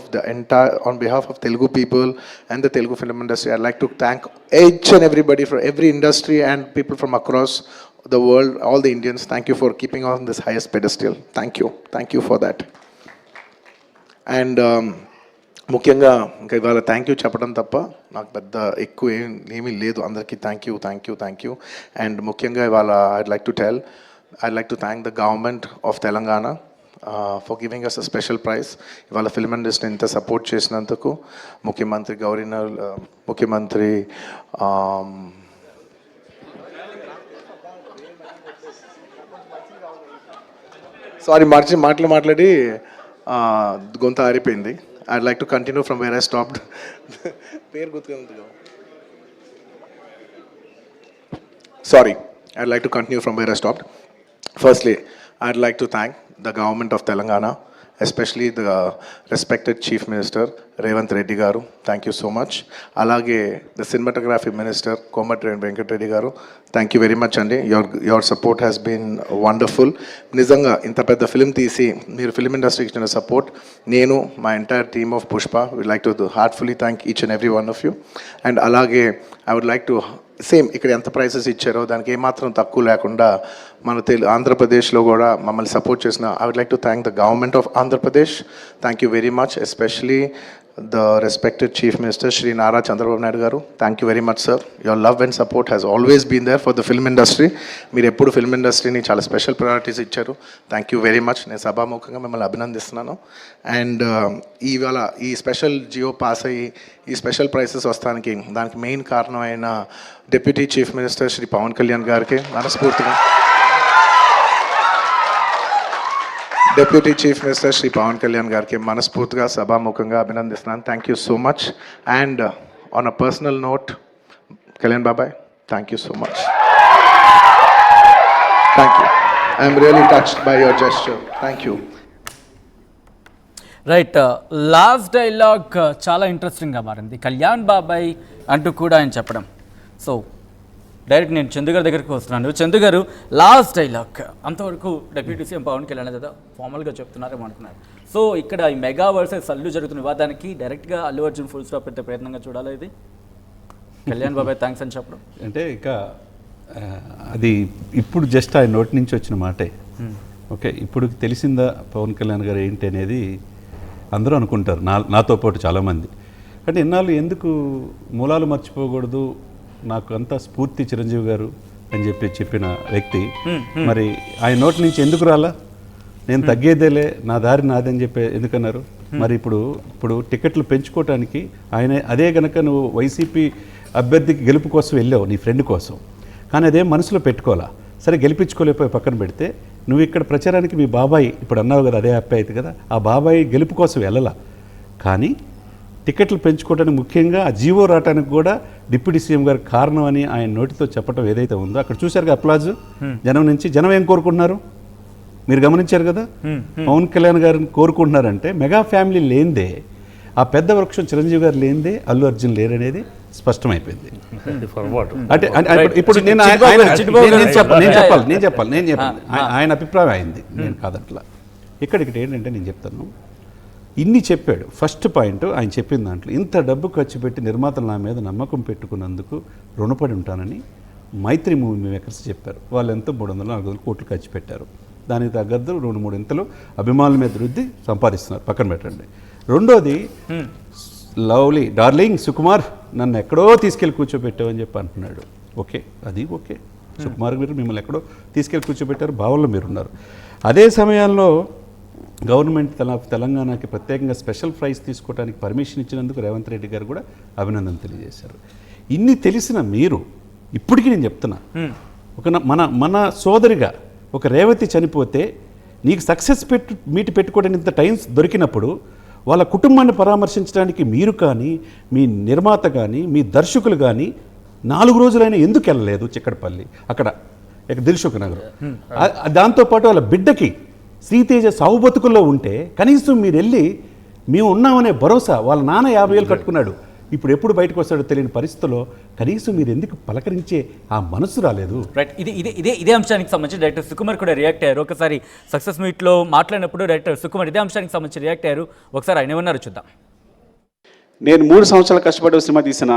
Speaker 5: Telugu people and the Telugu film industry. I'd like to thank each and everybody from every industry and people from across the world, all the Indians. Thank you for keeping on this highest pedestal. Thank you for that. And ముఖ్యంగా ఇంకా ఇవాళ thank you చెప్పడం తప్ప నాకు పెద్ద ఎక్కువ ఏమీ లేదు. అందరికీ థ్యాంక్ యూ. అండ్ ముఖ్యంగా ఇవాళ I'd like to thank the government of Telangana for giving us a special prize. ఇవాళ ఫిల్మ్ ఇండస్ట్రీని ఇంత సపోర్ట్ చేసినందుకు ముఖ్యమంత్రి ముఖ్యమంత్రి సారీ మాట్లాడి గొంత ఆరిపోయింది. I'd like to continue from where I stopped. Sorry, I'd like to continue from where I stopped. Firstly, I'd like to thank the government of Telangana especially the respected chief minister Revanth Reddy garu, thank you so much. అలాగే the cinematography minister Komatireddy Venkatareddy garu, thank you very much అండి. Your support has been wonderful. నిజంగా ఇంత పెద్ద film తీసి మీరు film ఇండస్ట్రీకి ఇచ్చిన support, నేను మా entire team of Pushpa would like to heartfully thank each and every one of you. And అలాగే I would like to same ఇక్కడ ఎంత ప్రైసెస్ ఇచ్చారో దానికి ఏమాత్రం తక్కువ లేకుండా మన ఆంధ్రప్రదేశ్లో కూడా మమ్మల్ని సపోర్ట్ చేసిన I would like to thank the government of Andhra Pradesh. Thank you very much. Especially the respected Chief Minister Shri Nara Chandrababu Naidu garu, thank you very much sir. Your love and support has always been there for the film industry. మీరు ఎప్పుడు film ఇండస్ట్రీని చాలా special priorities ఇచ్చారు. Thank you very much. నేను సభాముఖంగా మిమ్మల్ని అభినందిస్తున్నాను. And ఇవాళ ఈ స్పెషల్ జియో పాస్ అయ్యి ఈ స్పెషల్ ప్రైసెస్ వస్తానికి దానికి మెయిన్ కారణమైన deputy chief minister Shri Pawan Kalyan గారికి మనస్ఫూర్తిగా, deputy chief minister Shri Pawan Kalyan గారికి మనస్ఫూర్తిగా సభాముఖంగా అభినందిస్తున్నాను. Thank you so much. And on a personal note, Kalyan బాబాయ్, thank you so much. Thank you. I'm really touched by your gesture. Thank you.
Speaker 1: Right, last dialogue చాలా ఇంట్రెస్టింగ్గా మారింది. కళ్యాణ్ బాబాయ్ అంటూ కూడా ఆయన చెప్పడం. సో డైరెక్ట్ నేను చందు గారి దగ్గరికి వస్తున్నాను. చందు గారు, లాస్ట్ డైలాగ్ అంతవరకు డిప్యూటీ సీఎం పవన్ కళ్యాణ్ కదా ఫార్మల్గా చెప్తున్నారేమో అనుకున్నారు. సో ఇక్కడ ఈ మెగా వర్సెస్ అల్లు జరుగుతున్న వివాదానికి డైరెక్ట్గా అల్లు అర్జున్ ఫుల్ స్టాప్ పెట్టే ప్రయత్నంగా చూడాలి. ఇది కళ్యాణ్ బాబాయ్ థ్యాంక్స్ అని చెప్పడం
Speaker 4: అంటే ఇక అది ఇప్పుడు జస్ట్ ఆయన నోటి నుంచి వచ్చిన మాటే. ఓకే, ఇప్పుడు తెలిసిందా పవన్ కళ్యాణ్ గారు ఏంటి అనేది అందరూ అనుకుంటారు, నాతో పాటు చాలామంది. అంటే ఇన్నాళ్ళు ఎందుకు మూలాలు మర్చిపోకూడదు, నాకు అంతా స్ఫూర్తి చిరంజీవి గారు అని చెప్పిన వ్యక్తి మరి ఆయన నోటి నుంచి ఎందుకు రాలా, నేను తగ్గేదేలే, నా దారి నాదని చెప్పి ఎందుకన్నారు? మరి ఇప్పుడు టికెట్లు పెంచుకోవటానికి ఆయన అదే గనక నువ్వు వైసీపీ అభ్యర్థికి గెలుపు కోసం వెళ్ళావు నీ ఫ్రెండ్ కోసం, కానీ అదే మనసులో పెట్టుకోవాలా. సరే గెలిపించుకోలేకపోయి పక్కన పెడితే నువ్వు ఇక్కడ ప్రచారానికి మీ బాబాయ్ ఇప్పుడు అన్నావు కదా, అదే హ్యాపీ అయితే కదా, ఆ బాబాయ్ గెలుపు కోసం వెళ్ళాల. కానీ టికెట్లు పెంచుకోవడానికి ముఖ్యంగా ఆ జీవో రావడానికి కూడా డిప్యూటీ సీఎం గారు కారణం అని ఆయన నోటితో చెప్పడం ఏదైతే ఉందో అక్కడ చూశారు అప్లాజ్ జనం నుంచి. జనం ఏం కోరుకుంటున్నారు మీరు గమనించారు కదా, పవన్ కళ్యాణ్ గారిని కోరుకుంటున్నారంటే మెగా ఫ్యామిలీ లేనిదే, ఆ పెద్ద వృక్షం చిరంజీవి గారు లేనిదే అల్లు అర్జున్ లేరనేది స్పష్టమైపోయింది. అంటే ఇప్పుడు నేను చెప్పాలి ఆయన అభిప్రాయం అయింది, నేను కాదట్లా. ఇక్కడ ఏంటంటే నేను చెప్తాను, ఇన్ని చెప్పాడు. ఫస్ట్ పాయింట్ ఆయన చెప్పిన దాంట్లో ఇంత డబ్బు ఖర్చు పెట్టి నిర్మాతలు నా మీద నమ్మకం పెట్టుకున్నందుకు రుణపడి ఉంటానని మైత్రి మూవీ మేకర్స్ చెప్పారు. వాళ్ళు ఎంతో 300-400 కోట్లు ఖర్చు పెట్టారు. దానికి తగ్గద్దు 2-3 ఇంతలు అభిమానుల మీద వృద్ధి సంపాదిస్తున్నారు, పక్కన పెట్టండి. రెండోది లవ్లీ డార్లింగ్ సుకుమార్ నన్ను ఎక్కడో తీసుకెళ్ళి కూర్చోబెట్టావు అని చెప్పి అంటున్నాడు. ఓకే, అది ఓకే, సుకుమార్ గారు మిమ్మల్ని ఎక్కడో తీసుకెళ్ళి కూర్చోబెట్టారు, భావనలో మీరున్నారు. అదే సమయంలో గవర్నమెంట్ తెలంగాణకి ప్రత్యేకంగా స్పెషల్ ప్రైజ్ తీసుకోవడానికి పర్మిషన్ ఇచ్చినందుకు రేవంత్ రెడ్డి గారు కూడా అభినందన తెలియజేశారు. ఇన్ని తెలిసిన మీరు ఇప్పటికీ నేను చెప్తున్నా, ఒక మన సోదరిగా ఒక రేవతి చనిపోతే నీకు సక్సెస్ మీట్ పెట్టుకోవడానికి ఇంత టైం దొరికినప్పుడు వాళ్ళ కుటుంబాన్ని పరామర్శించడానికి మీరు కానీ మీ నిర్మాత కానీ మీ దర్శకులు కానీ 4 రోజులైనా ఎందుకు వెళ్ళలేదు చిక్కడపల్లి అక్కడ దిల్సుఖ్ నగర్? దాంతోపాటు వాళ్ళ బిడ్డకి శ్రీతేజ సాగు బతుకుల్లో ఉంటే కనీసం మీరు వెళ్ళి మేము ఉన్నామనే భరోసా, వాళ్ళ నాన్న 50,000 కట్టుకున్నాడు, ఇప్పుడు ఎప్పుడు బయటకు వస్తాడో తెలియని పరిస్థితుల్లో కనీసం మీరు ఎందుకు పలకరించే ఆ మనసు రాలేదు?
Speaker 1: రైట్, ఇదే అంశానికి సంబంధించి డైరెక్టర్ సుకుమార్ కూడా రియాక్ట్ అయ్యారు. ఒకసారి సక్సెస్ మీట్లో మాట్లాడినప్పుడు డైరెక్టర్ సుకుమార్ ఇదే అంశానికి సంబంధించి రియాక్ట్ అయ్యారు. ఒకసారి ఆయన ఏమన్నారు చూద్దాం.
Speaker 6: నేను 3 సంవత్సరాలు కష్టపడి సినిమా తీసిన,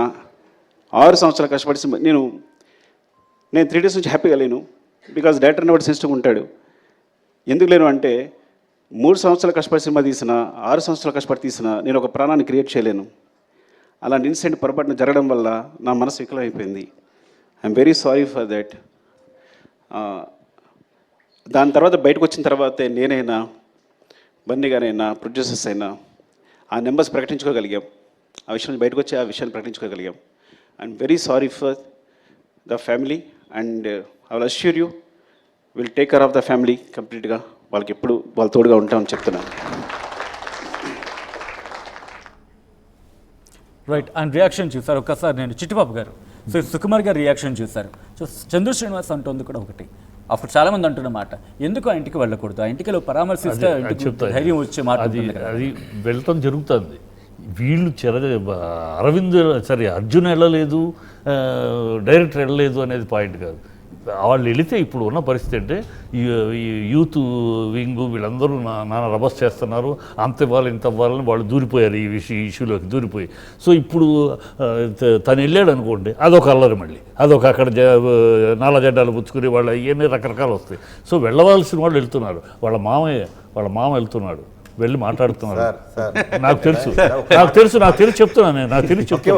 Speaker 6: 6 సంవత్సరాలు కష్టపడి సినిమా నేను 3 days నుంచి హ్యాపీగా లేను. బికాజ్ డైరెక్టర్ అనేవాడు సెన్సిటివ్గా ఉంటాడు. ఎందుకు లేను అంటే 3 సంవత్సరాలు కష్టపడి సినిమా తీసిన, 6 సంవత్సరాలు కష్టపడి తీసిన నేను ఒక ప్రాణాన్ని క్రియేట్ చేయలేను. అలాంటి ఇన్సిడెంట్ పొరపాటున జరగడం వల్ల నా మనసు వికలం అయిపోయింది. I'm very sorry for that. దాని తర్వాత బయటకు వచ్చిన తర్వాతే నేనైనా బన్నీ గారైనా ప్రొడ్యూసర్స్ అయినా ఆ నెంబర్స్ ప్రకటించుకోగలిగాం, ఆ విషయం బయటకు వచ్చి ఆ విషయాన్ని ప్రకటించుకోగలిగాం. I'm very sorry for the family and I will assure you will take care of the family కంప్లీట్గా. వాళ్ళకి ఎప్పుడు వాళ్ళ తోడుగా ఉంటామని చెప్తున్నాను.
Speaker 1: రైట్, అండ్ రియాక్షన్ చూసారు ఒకసారి నేను చిట్టిబాబు గారు. సో సుకుమార్ గారు రియాక్షన్ చూశారు. సో చంద్ర శ్రీనివాస్ అంటుంది కూడా ఒకటి, అప్పుడు చాలా మంది అంటున్నమాట ఎందుకు ఆ ఇంటికి వెళ్ళకూడదు, ఆ ఇంటికి పరామర్శిస్తే
Speaker 2: అది
Speaker 1: ఇంటికి
Speaker 2: చెప్తా.
Speaker 1: ధైర్యం వచ్చే మాట
Speaker 2: అది
Speaker 1: ఉంటుంది కదా.
Speaker 2: అది వెళ్ళటం జరుగుతుంది. వీళ్ళు అరవింద్ సరే అర్జున్ వెళ్ళలేదు, డైరెక్టర్ వెళ్ళలేదు అనేది పాయింట్ కాదు. వాళ్ళు వెళితే ఇప్పుడు ఉన్న పరిస్థితి అంటే ఈ యూత్ వింగ్ వీళ్ళందరూ నాన్న రబస్ చేస్తున్నారు, అంత ఇవ్వాలి ఇంత ఇవ్వాలని వాళ్ళు దూరిపోయారు ఈ ఇష్యూలోకి దూరిపోయి. సో ఇప్పుడు తను వెళ్ళాడు అనుకోండి, అదొక అల్లరి, మళ్ళీ అదొక అక్కడ నాలా జెండాలు పుచ్చుకుని వాళ్ళు ఇవన్నీ రకరకాలు వస్తాయి. సో వెళ్ళవలసిన వాళ్ళు వెళ్తున్నారు, వాళ్ళ మామ వెళ్తున్నాడు, వెళ్ళి మాట్లాడుతున్నారు. నాకు తెలుసు చెప్తున్నాను, నాకు తెలిసి చెప్తున్నా.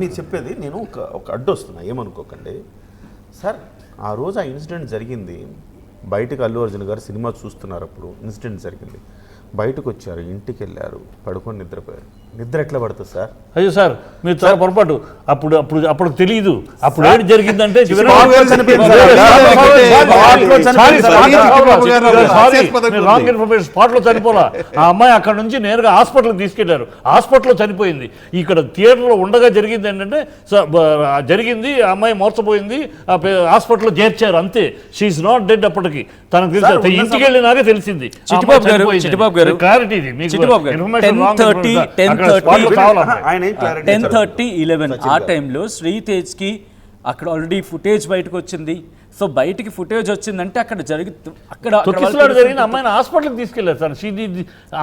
Speaker 3: మీరు చెప్పేది నేను ఒక అడ్డు వస్తున్నా, ఏమనుకోకండి సార్. ఆ రోజు ఆ ఇన్సిడెంట్ జరిగింది, బయటకు అల్లు అర్జున్ గారు సినిమా చూస్తున్నారు, అప్పుడు ఇన్సిడెంట్ జరిగింది, బయటకు వచ్చారు, ఇంటికి వెళ్ళారు, పడుకొని నిద్రపోయారు. నిద్ర ఎట్లా పడుతుంది సార్?
Speaker 2: అయ్యో సార్ మీరు చాలా పొరపాటు. అప్పుడు తెలియదు, అప్పుడు ఏంటి జరిగిందంటే రాంగ్ ఇన్ఫర్మేషన్. స్పాట్లో చనిపోలా, ఆ అమ్మాయి అక్కడ నుంచి నేరుగా హాస్పిటల్కి తీసుకెళ్లారు, హాస్పిటల్లో చనిపోయింది. ఇక్కడ థియేటర్లో ఉండగా జరిగింది ఏంటంటే జరిగింది, ఆ అమ్మాయి మోర్చపోయింది, హాస్పిటల్లో చేర్చారు, అంతే. She is not dead. అప్పటికి తనకు తెలిసి ఇంటికి వెళ్ళినాకే తెలిసింది.
Speaker 1: చిట్టిబాబు గారు
Speaker 2: క్లారిటీ ఇది మీకు.
Speaker 1: 10:30-11 ఆ టైంలో శ్రీతేజ్కి అక్కడ ఆల్రెడీ ఫుటేజ్ బయటకు వచ్చింది. సో బయటికి ఫుటేజ్ వచ్చిందంటే అక్కడ
Speaker 2: జరిగిన అమ్మాయిని హాస్పిటల్కి తీసుకెళ్లారు సార్.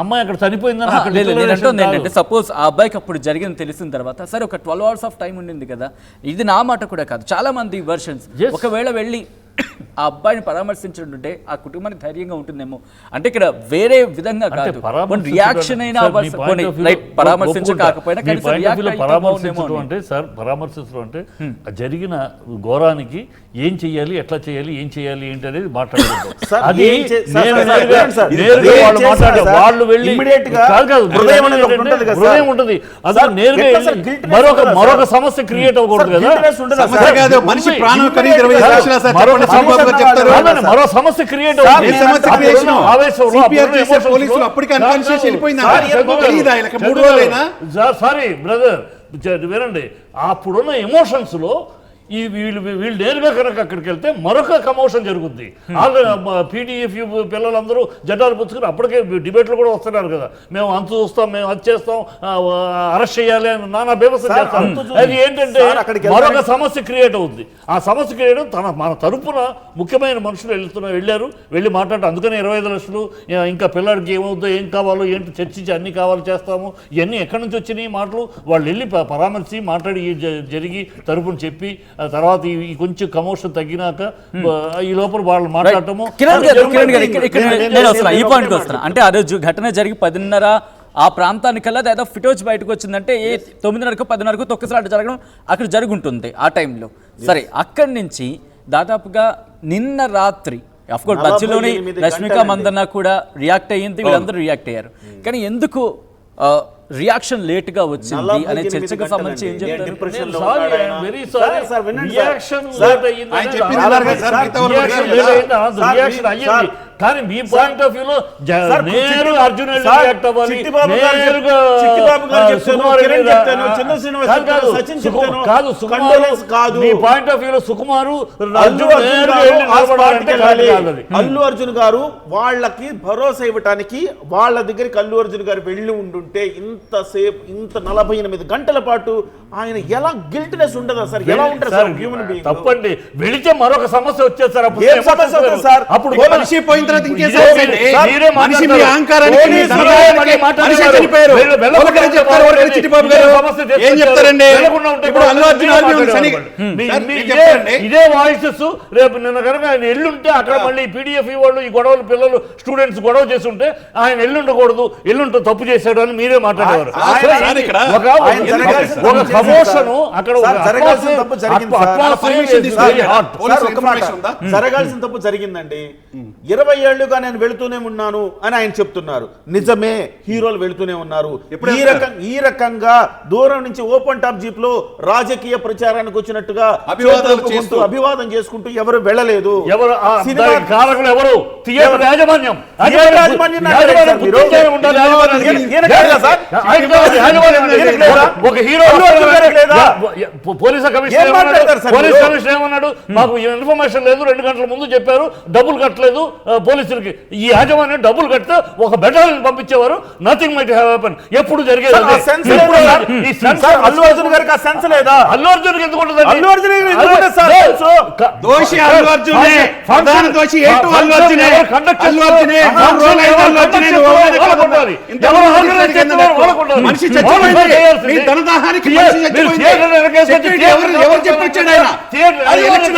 Speaker 2: అమ్మాయి అక్కడ చనిపోయిందని
Speaker 1: సపోజ్ ఆ అబ్బాయికి అప్పుడు జరిగింది తెలిసిన తర్వాత సరే ఒక 12 hours ఆఫ్ టైం ఉండింది కదా. ఇది నా మాట కూడా కాదు, చాలా మంది వర్షన్స్. ఒకవేళ వెళ్ళి ఆ అబ్బాయిని పరామర్శించుంటే ఆ కుటుంబానికి ధైర్యంగా ఉంటుందేమో. అంటే ఇక్కడ వేరే విధంగా కాదు, రియాక్షన్ అయినా పరామర్శించకపోయినా
Speaker 2: పరామర్శించడం అంటే జరిగిన ఘోరానికి ఏం చెయ్యాలి, ఎట్లా చేయాలి, ఏం చేయాలి ఏంటి అనేది మాట్లాడుకుంటాం. అది వాళ్ళు వెళ్ళి హృదయం ఉంటుంది, అది నేరుగా మరొక సమస్య క్రియేట్ అవ్వకూడదు కదా. మరో సమస్య క్రియేట్ సారీ బ్రదర్ వినండి, అప్పుడున్న ఎమోషన్స్ లో వీళ్ళు నేరుగా కనుక అక్కడికి వెళ్తే మరొక కమోషన్ జరుగుద్ది. పీడీఎఫ్ పిల్లలందరూ జెండాలు పుచ్చుకుని అప్పటికే డిబేట్లు కూడా వస్తున్నారు కదా, మేము అంత చూస్తాం, మేము అది చేస్తాం, అరెస్ట్ చేయాలి అని నానా బేబస్ చేస్తాం. అది ఏంటంటే మరొక సమస్య క్రియేట్ అవుద్ది. ఆ సమస్య క్రియేట్ మన తరపున ముఖ్యమైన మనుషులు వెళ్ళారు, వెళ్ళి మాట్లాడటం. అందుకని 25 లక్షలు ఇంకా పిల్లడికి ఏమవుతుందో, ఏం కావాలో ఏంటి చర్చించి అన్ని కావాలి చేస్తాము. ఇవన్నీ ఎక్కడి నుంచి వచ్చినాయి మాటలు? వాళ్ళు వెళ్ళి పరామర్శి మాట్లాడి జరిగి తరపున చెప్పి తర్వాత ఈ కొంచెం కమోషన్ తగ్గినాక ఈ లోపల వాళ్ళు మాట్లాడటము.
Speaker 1: ఈ పాయింట్కి వస్తున్నా అంటే ఆ రోజు ఘటన జరిగి 10:30 ఆ ప్రాంతానికల్లా దాదాపు ఫిటోజ్ బయటకు వచ్చిందంటే 9:30 10:30 తొక్కసారి జరగడం అక్కడ జరుగుంటుంది ఆ టైంలో. సరే అక్కడి నుంచి దాదాపుగా నిన్న రాత్రి అఫ్కోర్స్ మధ్యలోనే రష్మిక మందన్న కూడా రియాక్ట్ అయ్యింది, వీళ్ళందరూ రియాక్ట్ అయ్యారు. కానీ ఎందుకు రియాక్షన్ లేట్ గా వచ్చింది అనే చర్చకు సంబంధించి ఏం చెప్తారు?
Speaker 2: కానీ మీ పాయింట్ ఆఫ్ వ్యూలో అర్జున్ పాయింట్ ఆఫ్ వ్యూలో సుకుమారు
Speaker 3: అల్లు అర్జున్ గారు వాళ్ళకి భరోసా ఇవ్వటానికి వాళ్ళ దగ్గరికి అల్లు అర్జున్ గారు వెళ్ళి ఉండుంటే ఇంతసేపు ఇంత 48 గంటల పాటు ఆయన ఎలా గిల్ట్నెస్ ఉండదా సార్? ఎలా ఉంటారు సార్ హ్యూమన్ బీయింగ్?
Speaker 2: తప్పండి, వెళితే మరొక సమస్య వచ్చేది సార్. అప్పుడు ఇదే వాయిసెస్ రేపు నిన్న కనుక ఆయన ఎల్లుంటే అక్కడ మళ్ళీ పీడిఎఫ్ వాళ్ళు ఈ గొడవలు పిల్లలు స్టూడెంట్స్ గొడవ చేస్తుంటే ఆయన ఎల్లుండకూడదు, ఎల్లుంటే తప్పు చేశాడు అని మీరే మాట్లాడేవారు. ఒక కమోషన్ అక్కడ
Speaker 3: జరగాల్సిన తప్పు జరిగిందండి. 20 ఏళ్లుగా నేను వెళుతూనే ఉన్నాను అని ఆయన చెప్తున్నారు. నిజమే, హీరోలు వెళుతూనే ఉన్నారు. ఈ రకంగా దూరం నుంచి ఓపెన్ టాప్ జీప్ లో రాజకీయ ప్రచారానికి వచ్చినట్టుగా అభివాదం చేసుకుంటూ ఎవరు వెళ్ళలేదు.
Speaker 2: కారకులు ఎవరు? థియేటర్ యాజమాన్యం. ఒక హీరో పోలీస్ కమిషనర్ ఏమన్నాడు, మాకు ఇన్ఫర్మేషన్ లేదు, 2 గంటల ముందు చెప్పారు, డబ్బులు కట్టలేదు పోలీసులకి. ఈ యాజమాన్యం డబ్బులు కడితే ఒక బెటాలియన్ పంపించేవారు, నథింగ్ మైట్ హ్యావ్ హ్యాపెన్. ఎప్పుడు జరిగేది
Speaker 3: అల్లు అర్జున్ గారికి ఆ సెన్స్ లేదా?
Speaker 2: అల్లు అర్జున్ ఎందుకు ఉండదు?
Speaker 3: అల్లు అర్జున్
Speaker 7: దోషి అల్లు అర్జునే, ప్రధాన దోషి ఏటు అల్లు అర్జునే, అల్లు అర్జునే, మనిషి చచ్చిపోయింది, మీ ధనదాహానికి మనిషి చచ్చిపోయింది. ఎవరు చెప్పించాడు ఆయన? అది ఎలక్షన్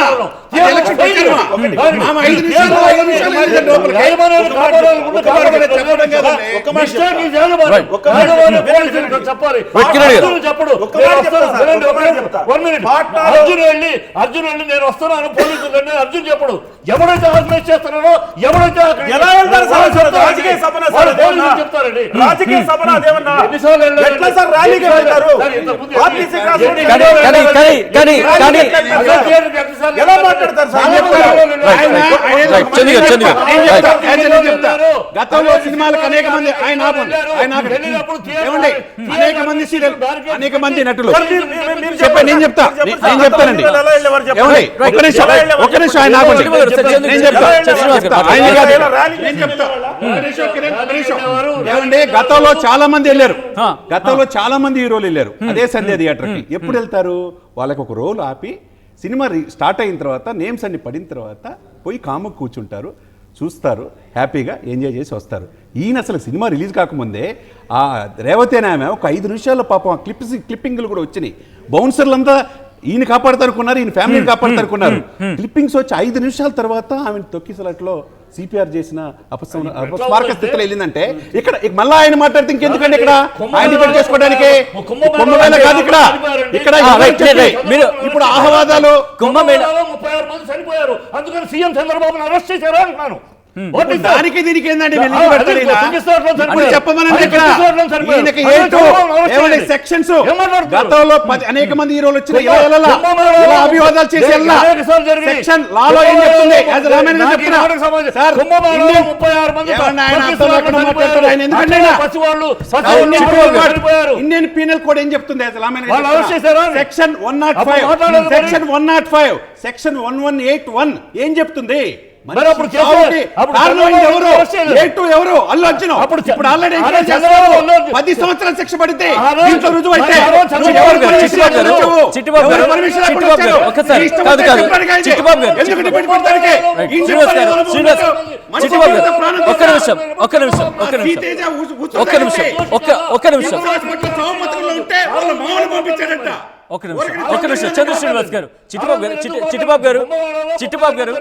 Speaker 2: అర్జున్ వెళ్ళి నేను వస్తున్నాను పోలీసులు అర్జున్ చెప్పడు. ఎవరైతే ఆర్గనైజ్ చేస్తున్నారో ఎవరైతే చెప్తారండి.
Speaker 7: గతంలో సినిమాలకు అనేక మంది అనేక మంది సీరియల్, అనేక మంది నటులు చెప్పండి. నేను చెప్తానండి. ఒక నిమిషం ఆయన ఏమండి, గతంలో చాలా మంది వెళ్ళారు, గతంలో చాలా మంది హీరోలు వెళ్ళారు అదే సంధ్య థియేటర్కి. ఎప్పుడు వెళ్తారు? వాళ్ళకి ఒక రోల్ ఆపి సినిమా స్టార్ట్ అయిన తర్వాత నేమ్స్ అన్ని పడిన తర్వాత పోయి కాముకు కూర్చుంటారు, చూస్తారు, హ్యాపీగా ఎంజాయ్ చేసి వస్తారు. ఈయన అసలు సినిమా రిలీజ్ కాకముందే ఆ రేవతి అనే ఆమె ఒక 5 నిమిషాల్లో పాపం ఆ క్లిప్పింగ్లు కూడా వచ్చినాయి. బౌన్సర్లంతా ఈయన కాపాడతానుకున్నారు, ఈయన ఫ్యామిలీని కాపాడతానుకున్నారు. క్లిప్పింగ్స్ వచ్చి 5 నిమిషాల తర్వాత ఆమె తొక్కిసలాట్లో సిపిఆర్ చేసిన అపస్మారక స్థితిలో వెళ్ళిందంటే ఇక్కడ మళ్ళీ ఆయన మాట్లాడితే ఇంకెందుకండి ఇక్కడ ఆయన డిపెండ్ చేసుకోవడానికి కుంభమేళ కాదు ఇక్కడ. ఇక్కడ ఇప్పుడు ఆహ్వాదాలు
Speaker 2: కుంభమేళలో 36 మంది చనిపోయారు, అందుకని సీఎం చంద్రబాబును అరెస్ట్ చేశారు అంటున్నాను.
Speaker 7: దానికి దీనికి ఏందండి? సెక్షన్స్ గతంలో అనేక మంది హీరోలు వచ్చిన అభివాదాలు చేసి సెక్షన్ లాలో ఏం చెప్తుంది? ఇండియన్ పీనల్ కోడ్ ఏం చెప్తుంది? సెక్షన్ 105, సెక్షన్ 105, సెక్షన్ 1181 ఏం చెప్తుంది? ఎవరు? అల్లు అర్జున్. ఇప్పుడు ఆల్రెడీ 10 సంవత్సరాల శిక్ష పడితే రుజువు అయితే
Speaker 1: చంద్ర శ్రీనివాస్ గారు, చిట్టిబాబు గారు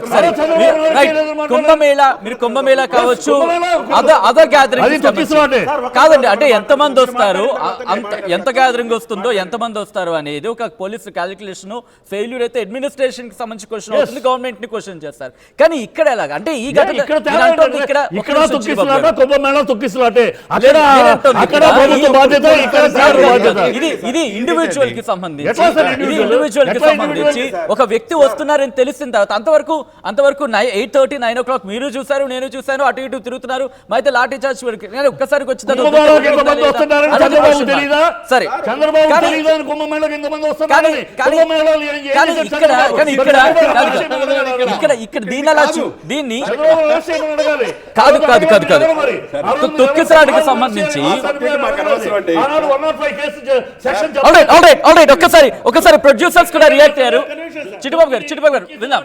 Speaker 1: ఒకసారి మీరు కుంభమేళా కావచ్చు, అదర్ గ్యాదరింగ్ కాదండి. అంటే ఎంతమంది వస్తారు, ఎంత గ్యాదరింగ్ వస్తుందో, ఎంతమంది వస్తారు అనేది ఒక పోలీసు క్యాలిక్యులేషన్. ఫెయిల్యూర్ అయితే అడ్మినిస్ట్రేషన్ కి సంబంధించి క్వశ్చన్ అవుతుంది, గవర్నమెంట్ ని క్వశ్చన్ చేస్తారు. కానీ ఇక్కడ ఎలాగ అంటే ఈ ఇది ఇండివిజువల్ కి సంబంధించి ఒక వ్యక్తి వస్తున్నారని తెలిసిన తర్వాత అంతవరకు 8:30, 9 o'clock మీరు చూసారు, నేను చూసాను, అటు ఇటు తిరుగుతున్నారు, అయితే లాఠీ చార్జ్ ఒక్కసారికి వచ్చి ఇక్కడ దీన్ని కాదు తొక్కిసలాటకి సంబంధించి ఒకసారి ప్రొడ్యూసర్స్ కూడా రియాక్ట్ అయ్యారు. చిట్టిబాబు గారు విందాం,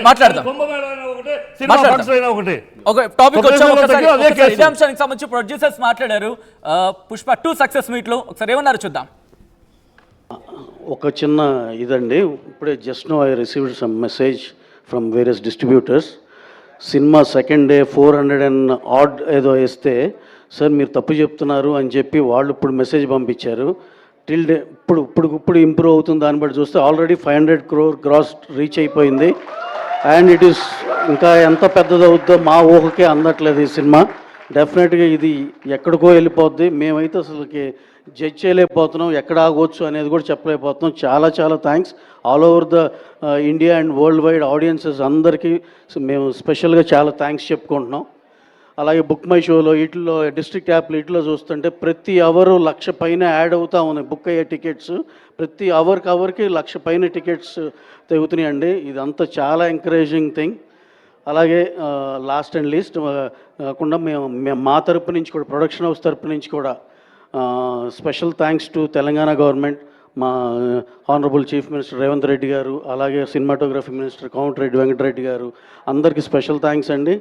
Speaker 1: మాట్లాడదాం. ఒక టాపిక్ వచ్చాము, ఇదే అంశానికి సంబంధించి ప్రొడ్యూసర్స్ మాట్లాడారు. పుష్ప 2 సక్సెస్ మీట్ లో ఒకసారి ఏమన్నారు చూద్దాం.
Speaker 8: ఒక చిన్న ఇదండి, ఇప్పుడే just now I received some message from various distributors. Cinema second day 400 ఏదో వేస్తే సార్ మీరు తప్పు చెప్తున్నారు అని చెప్పి వాళ్ళు ఇప్పుడు మెసేజ్ పంపించారు. టిల్ డే ఇప్పుడు ఇంప్రూవ్ అవుతుంది. దాన్ని బట్టి చూస్తే ఆల్రెడీ 500 crore గ్రాస్ రీచ్ అయిపోయింది. అండ్ ఇట్ ఈస్ ఇంకా ఎంత పెద్దదవుద్దో మా ఊహకే అందట్లేదు ఈ సినిమా. డెఫినెట్గా ఇది ఎక్కడికో వెళ్ళిపోద్ది. మేమైతే అసలుకి జడ్జ్ చేయలేకపోతున్నాం, ఎక్కడ ఆగవచ్చు అనేది కూడా చెప్పలేకపోతున్నాం. చాలా చాలా thanks all over the India and world wide audiences అందరికీ మేము స్పెషల్గా చాలా థ్యాంక్స్ చెప్పుకుంటున్నాం. అలాగే బుక్ మై షోలో వీటిలో డిస్ట్రిక్ట్ యాప్లు వీటిలో చూస్తుంటే ప్రతి అవరు 1,00,000 పైన యాడ్ అవుతూ ఉన్నాయి బుక్ అయ్యే టికెట్స్. ప్రతి అవర్కి 1,00,000 పైన టికెట్స్ తెగుతున్నాయండి. ఇదంతా చాలా ఎంకరేజింగ్ థింగ్. అలాగే లాస్ట్ అండ్ లీస్ట్ కాకుండా మేము మా తరపు నుంచి కూడా ప్రొడక్షన్ హౌస్ తరపు నుంచి కూడా special thanks to Telangana government, మా honourable chief minister Revanth Reddy garu, అలాగే సినిమాటోగ్రఫీ మినిస్టర్ కోమటిరెడ్డి వెంకటరెడ్డి గారు, అందరికీ స్పెషల్ థ్యాంక్స్ అండి.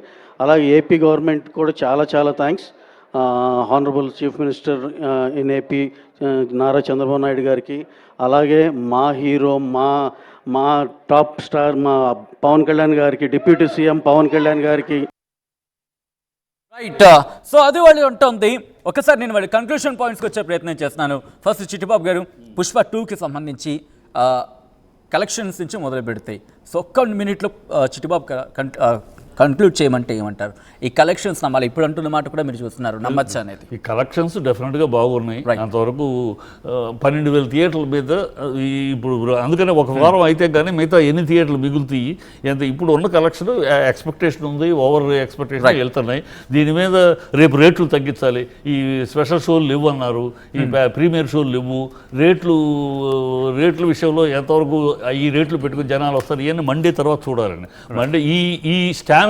Speaker 8: అలాగే ఏపీ గవర్నమెంట్ కూడా చాలా చాలా thanks. Honourable chief minister in AP Nara Chandrababu Naidu గారికి, అలాగే మా హీరో మా టాప్ స్టార్ మా పవన్ కళ్యాణ్ గారికి, డిప్యూటీ సీఎం పవన్ కళ్యాణ్ గారికి.
Speaker 1: రైట్. సో అది వాళ్ళు ఉంటుంది. ఒకసారి నేను వాళ్ళ కంక్లూషన్ పాయింట్స్కి వచ్చే ప్రయత్నం చేస్తున్నాను. ఫస్ట్ చిట్టిబాబు గారు, పుష్ప 2కి సంబంధించి కలెక్షన్స్ నుంచి మొదలు పెడతాయి. సో ఒక్క మినిట్లో చిట్టిబాబు కంక్లూడ్ చేయమంటే ఏమంటారు? ఈ కలెక్షన్స్ నమ్మాలి, ఇప్పుడు అంటున్న మాట కూడా మీరు చూస్తున్నారు, నమ్మచ్చా అనేది?
Speaker 2: ఈ కలెక్షన్స్ డెఫినెట్గా బాగున్నాయి. అంతవరకు 12,000 థియేటర్ల మీద ఇప్పుడు అందుకనే ఒక వారం అయితే కానీ మిగతా ఎన్ని థియేటర్లు మిగులుతాయి ఎంత ఇప్పుడు ఉన్న కలెక్షన్ ఎక్స్పెక్టేషన్ ఉంది, ఓవర్ ఎక్స్పెక్టేషన్ వెళ్తున్నాయి. దీని మీద రేపు రేట్లు తగ్గించాలి. ఈ స్పెషల్ షోలు లేవు అన్నారు, ఈ ప్రీమియర్ షోలు లేవు. రేట్ల విషయంలో ఎంతవరకు ఈ రేట్లు పెట్టుకుని జనాలు వస్తారు ఇవన్నీ మండే తర్వాత చూడాలండి. మండే ఈ స్టామినా,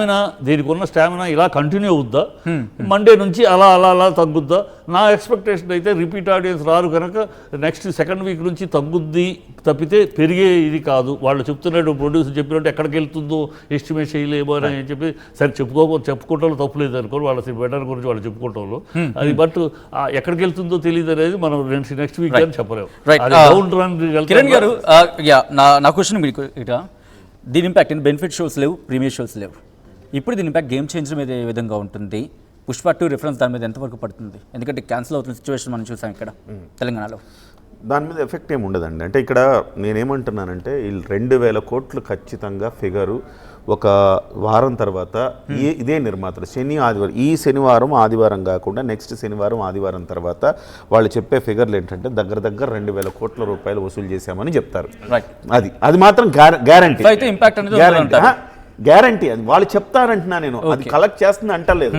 Speaker 2: దీనికి ఉన్న స్టామినా ఇలా కంటిన్యూ అవుద్దా, మండే నుంచి అలా అలా అలా తగ్గుద్దా? నా ఎక్స్పెక్టేషన్ అయితే రిపీట్ ఆడియన్స్ రారు కనుక నెక్స్ట్ సెకండ్ వీక్ నుంచి తగ్గుద్ది తప్పితే పెరిగే ఇది కాదు. వాళ్ళు చెప్తున్నట్టు ప్రొడ్యూసర్ చెప్పినట్టు ఎక్కడికి వెళ్తుందో ఎస్టిమేట్ చేయలేమో అని చెప్పి సరే చెప్పుకోవటంలో తప్పులేదు అనుకోండి, వాళ్ళ బెటర్ గురించి వాళ్ళు చెప్పుకోవటంలో అది. బట్ ఎక్కడికి వెళ్తుందో తెలియదు అనేది మనం నెక్స్ట్ వీక్ అని చెప్పలేము.
Speaker 1: కిరణ్ గారు, నా క్వశ్చన్ మీకు ఇట, దీని ఇంపాక్ట్ బెనిఫిట్ షోస్ లేవు, ప్రీమియర్ షోస్ లేవు, ఇప్పుడు దీని ఇంపాక్ట్ గేమ్ చేంజర్ మీద ఏ విధంగా ఉంటుంది? పుష్ప 2 రిఫరెన్స్ దాని మీద ఎంతవరకు పడుతుంది? ఎందుకంటే క్యాన్సిల్ అవుతున్న సిచ్యువేషన్ మనం చూసాం ఇక్కడ తెలంగాణలో.
Speaker 3: దాని మీద ఎఫెక్ట్ ఏమి ఉండదండి. అంటే ఇక్కడ నేనేమంటున్నానంటే ఈ 2,000 కోట్లు ఖచ్చితంగా ఫిగరు ఒక వారం తర్వాత ఇదే నిర్మాతలు ఈ శనివారం ఆదివారం కాకుండా నెక్స్ట్ శనివారం ఆదివారం తర్వాత వాళ్ళు చెప్పే ఫిగర్లు ఏంటంటే దగ్గర 2,000 కోట్ల రూపాయలు వసూలు చేశామని చెప్తారు. అది మాత్రం గ్యారంటీ. అది వాళ్ళు చెప్తారంటున్నా నేను, అది కలెక్ట్ చేస్తుంది అంటలేదు.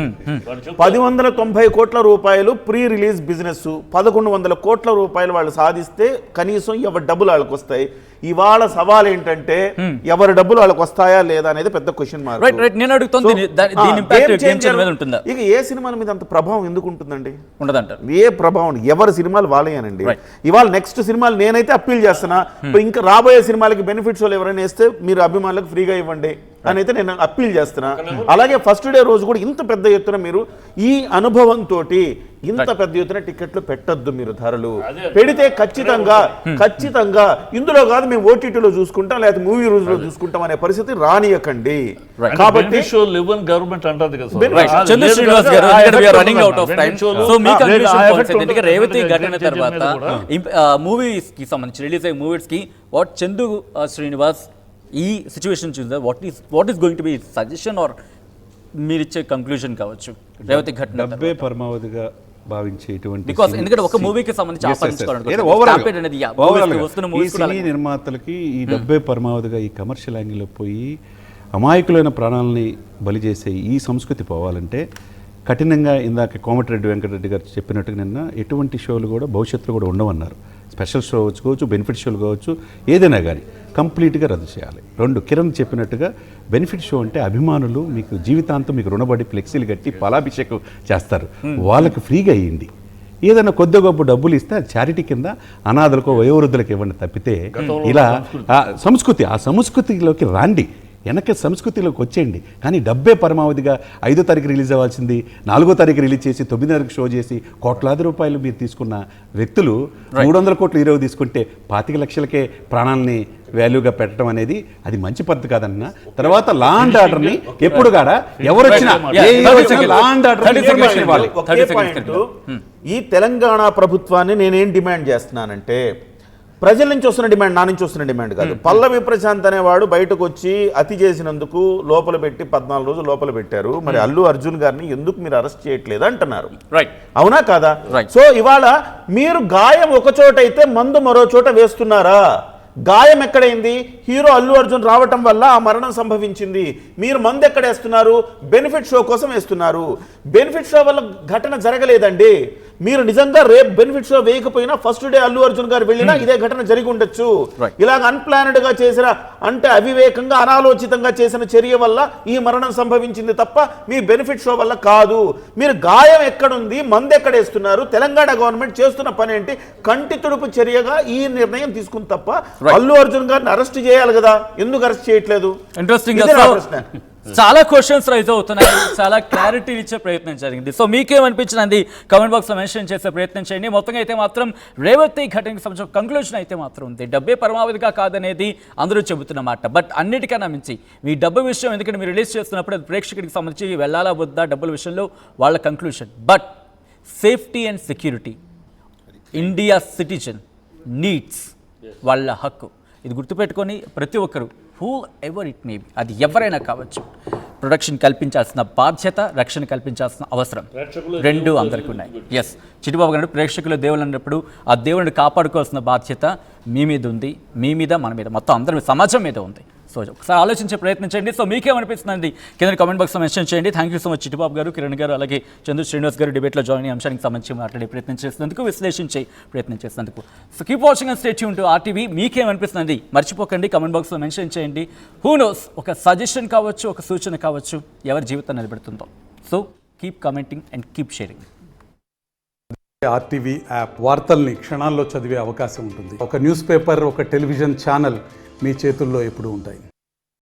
Speaker 3: 1,190 కోట్ల రూపాయలు ప్రీ రిలీజ్ బిజినెస్, 1,100 కోట్ల రూపాయలు వాళ్ళు సాధిస్తే కనీసం ఎవరి డబ్బులు వాళ్ళకి వస్తాయి. ఇవాళ సవాల్ ఏంటంటే ఎవరి డబ్బులు వాళ్ళకి వస్తాయా లేదా అనేది పెద్ద క్వశ్చన్ మార్క్. ఇక ఏ సినిమాల మీద అంత ప్రభావం ఎందుకు ఉంటుందండి? ఉండదంటారు. ఏ ప్రభావం, ఎవరి సినిమాలు వాళ్ళేనండి. ఇవాళ నెక్స్ట్ సినిమాలు నేనైతే అప్పీల్ చేస్తున్నా, ఇంకా రాబోయే సినిమాలకి బెనిఫిట్స్ ఎవరైనా వేస్తే మీరు అభిమానులకు ఫ్రీగా ఇవ్వండి అని అయితే నేను అప్పీల్ చేస్తున్నా. అలాగే ఫస్ట్ డే రోజు కూడా ఇంత పెద్ద ఎత్తున మీరు ఈ అనుభవంతో ఇంత పెద్ద ఎత్తున టికెట్లు పెట్టద్దు. మీరు ధరలు పెడితే ఖచ్చితంగా ఇందులో కాదు మేము ఓటీటీలో చూసుకుంటాం లేదా మూవీ రూల్స్ లో చూసుకుంటాం అనే పరిస్థితి రానియకండి. కాబట్టి
Speaker 2: గవర్నమెంట్ అంటది
Speaker 1: రేవతి ఘటన తర్వాత మూవీస్ కి సంబంధించి రిలీజ్ అయ్యే మూవీస్ కి చందు శ్రీనివాస్ ఈ సిచ్యువేషన్ చూద్దాం, what is going to be suggestion are మీరిచ్చే కంక్లూజన్ కావచ్చు రేవతి ఘటన?
Speaker 4: డబ్బే పరమావధిగా భావించేటువంటి
Speaker 1: ఎందుకంటే ఒక మూవీకి సంబంధించి
Speaker 4: నిర్మాతలకి ఈ డబ్బే పరమావధిగా ఈ కమర్షియల్ యాంగిల్లో పోయి అమాయకులైన ప్రాణాలని బలి చేసే ఈ సంస్కృతి పోవాలంటే కఠినంగా ఇందాక కోమటిరెడ్డి వెంకటరెడ్డి గారు చెప్పినట్టుగా నిన్న ఎటువంటి షోలు కూడా భవిష్యత్తులో కూడా ఉండవన్నారు. స్పెషల్ షో కావచ్చు, బెనిఫిట్ షోలు కావచ్చు, ఏదైనా కానీ కంప్లీట్గా రద్దు చేయాలి. 2 కిరణ్ చెప్పినట్టుగా బెనిఫిట్ షో అంటే అభిమానులు మీకు జీవితాంతం మీకు రుణపడి ఫ్లెక్సీలు కట్టి పాలాభిషేకం చేస్తారు, వాళ్ళకి ఫ్రీగా అయ్యింది. ఏదైనా కొద్ది గొప్ప డబ్బులు ఇస్తే అది చారిటీ కింద అనాథలకు వయోవృద్ధులకు ఇవ్వండి తప్పితే ఇలా ఆ సంస్కృతిలోకి రాండి, వెనక సంస్కృతిలోకి వచ్చేయండి. కానీ డబ్బే పరమావధిగా 5వ తారీఖు రిలీజ్ అవ్వాల్సింది 4వ తారీఖు రిలీజ్ చేసి 9వ షో చేసి కోట్లాది రూపాయలు మీరు తీసుకున్న వ్యక్తులు 300 కోట్లు ఈరోజు తీసుకుంటే 25 లక్షలకే ప్రాణాలని
Speaker 7: వాల్యూగా పెట్టడం అనేది అది మంచి పద్ధతి కాదన్న. తర్వాత లా అండ్ ఆర్డర్ని ఎప్పుడు కాడా ఎవరు వచ్చినా ఏ hero వచ్చినా లా అండ్ ఆర్డర్ ఇన్ఫర్మేషన్ ఇవ్వాలి.
Speaker 3: ఒకే పాయింట్, ఈ తెలంగాణ ప్రభుత్వాన్ని నేనేం డిమాండ్ చేస్తున్నానంటే, ప్రజల నుంచి వస్తున్న డిమాండ్, నా నుంచి వస్తున్న డిమాండ్ కాదు. పల్లవి ప్రశాంత్ అనేవాడు బయటకు వచ్చి అతి చేసినందుకు లోపల పెట్టి 14 రోజులు లోపల పెట్టారు. మరి అల్లు అర్జున్ గారిని ఎందుకు మీరు అరెస్ట్ చేయట్లేదు అంటున్నారు.
Speaker 1: రైట్.
Speaker 3: అవునా కాదా? సో ఇవాళ మీరు గాయం ఒక చోట అయితే మందు మరో చోట వేస్తున్నారా? గాయం ఎక్కడైంది? హీరో అల్లు అర్జున్ రావటం వల్ల ఆ మరణం సంభవించింది. మీరు మందు ఎక్కడ వేస్తున్నారు? బెనిఫిట్ షో కోసం వేస్తున్నారు. బెనిఫిట్ షో వల్ల ఘటన జరగలేదండి. మీరు నిజంగా రేపు బెనిఫిట్ షో వేయకపోయినా ఫస్ట్ డే అల్లు అర్జున్ గారు వెళ్ళినా ఇదే ఘటన జరిగి ఉండొచ్చు. ఇలాగ అన్ప్లానెడ్ గా చేసిన, అంటే అవివేకంగా అనాలోచితంగా చేసిన చర్య వల్ల ఈ మరణం సంభవించింది తప్ప మీ బెనిఫిట్ షో వల్ల కాదు. మీరు గాయం ఎక్కడుంది, మందు ఎక్కడేస్తున్నారు, తెలంగాణ గవర్నమెంట్ చేస్తున్న పని ఏంటి? కంటి తుడుపు చర్యగా ఈ నిర్ణయం తీసుకుంది తప్ప అల్లు అర్జున్ గారిని అరెస్ట్ చేయాలి కదా, ఎందుకు అరెస్ట్ చేయట్లేదు?
Speaker 1: ఇంట్రెస్టింగ్.
Speaker 3: ఇదే నా ప్రశ్న.
Speaker 1: చాలా క్వశ్చన్స్ రైజ్ అవుతున్నాయి, చాలా క్లారిటీ ఇచ్చే ప్రయత్నం జరిగింది. సో మీకేమనిపించినది కామెంట్ బాక్స్ లో మెన్షన్ చేసే ప్రయత్నం చేయండి. మొత్తంగా అయితే మాత్రం రేవతి ఘటనకి సంబంధించిన కంక్లూజన్ అయితే మాత్రం ఉంది. డబ్బే పరమావధిగా కాదనేది అందరూ చెబుతున్నమాట. బట్ అన్నిటికన్నా మించి మీ డబ్బు విషయం, ఎందుకంటే మీరు రిలీజ్ చేస్తున్నప్పుడు అది ప్రేక్షకుడికి సంబంధించి వెళ్ళాలా వద్దా డబ్బుల విషయంలో వాళ్ళ conclusion. But safety and security India citizen needs, వాళ్ళ హక్కు. ఇది గుర్తుపెట్టుకొని ప్రతి ఒక్కరు, who ever it may be, అది ఎవరైనా కావచ్చు, ప్రొటెక్షన్ కల్పించాల్సిన బాధ్యత, రక్షణ కల్పించాల్సిన అవసరం రెండు అందరికీ ఉన్నాయి. ఎస్, చిట్టిబాబు గారు ప్రేక్షకులు దేవుళ్ళు అన్నప్పుడు ఆ దేవుడిని కాపాడుకోవాల్సిన బాధ్యత మీ మీద ఉంది, మీ మీద, మన మీద, మొత్తం అందరి సమాజం మీద ఉంది. సో ఒకసారి ఆలోచించే ప్రయత్నం చేయండి. సో మీకేమనిపిస్తుంది కింద కామెంట్ బాక్స్లో మెన్షన్ చేయండి. Thank you so much Chittibabu గారు, కిరణ్ గారు, అలాగే చంద్ర శ్రీనివాస్ గారు డిబేట్లో జాయిన్ అయ్యే అంశానికి సంబంధించి మాట్లాడే ప్రయత్నం చేసినందుకు, విశ్లేషించే ప్రయత్నం చేసినందుకు. So keep watching and stay tune to RTV. మీకేమనిపిస్తుంది మర్చిపోకండి కామెంట్ బాక్స్లో మెన్షన్ చేయండి. హూ నోస్, ఒక సజెషన్ కావచ్చు, ఒక సూచన కావచ్చు, ఎవరి జీవితం నిలబెడుతుందో. So keep commenting and keep sharing.
Speaker 9: RTV app వార్తల్ని క్షణాల్లో చదివే అవకాశం ఉంటుంది. ఒక న్యూస్ పేపర్, ఒక టెలివిజన్ ఛానల్ మీ చేతుల్లో ఎప్పుడూ ఉంటాయి.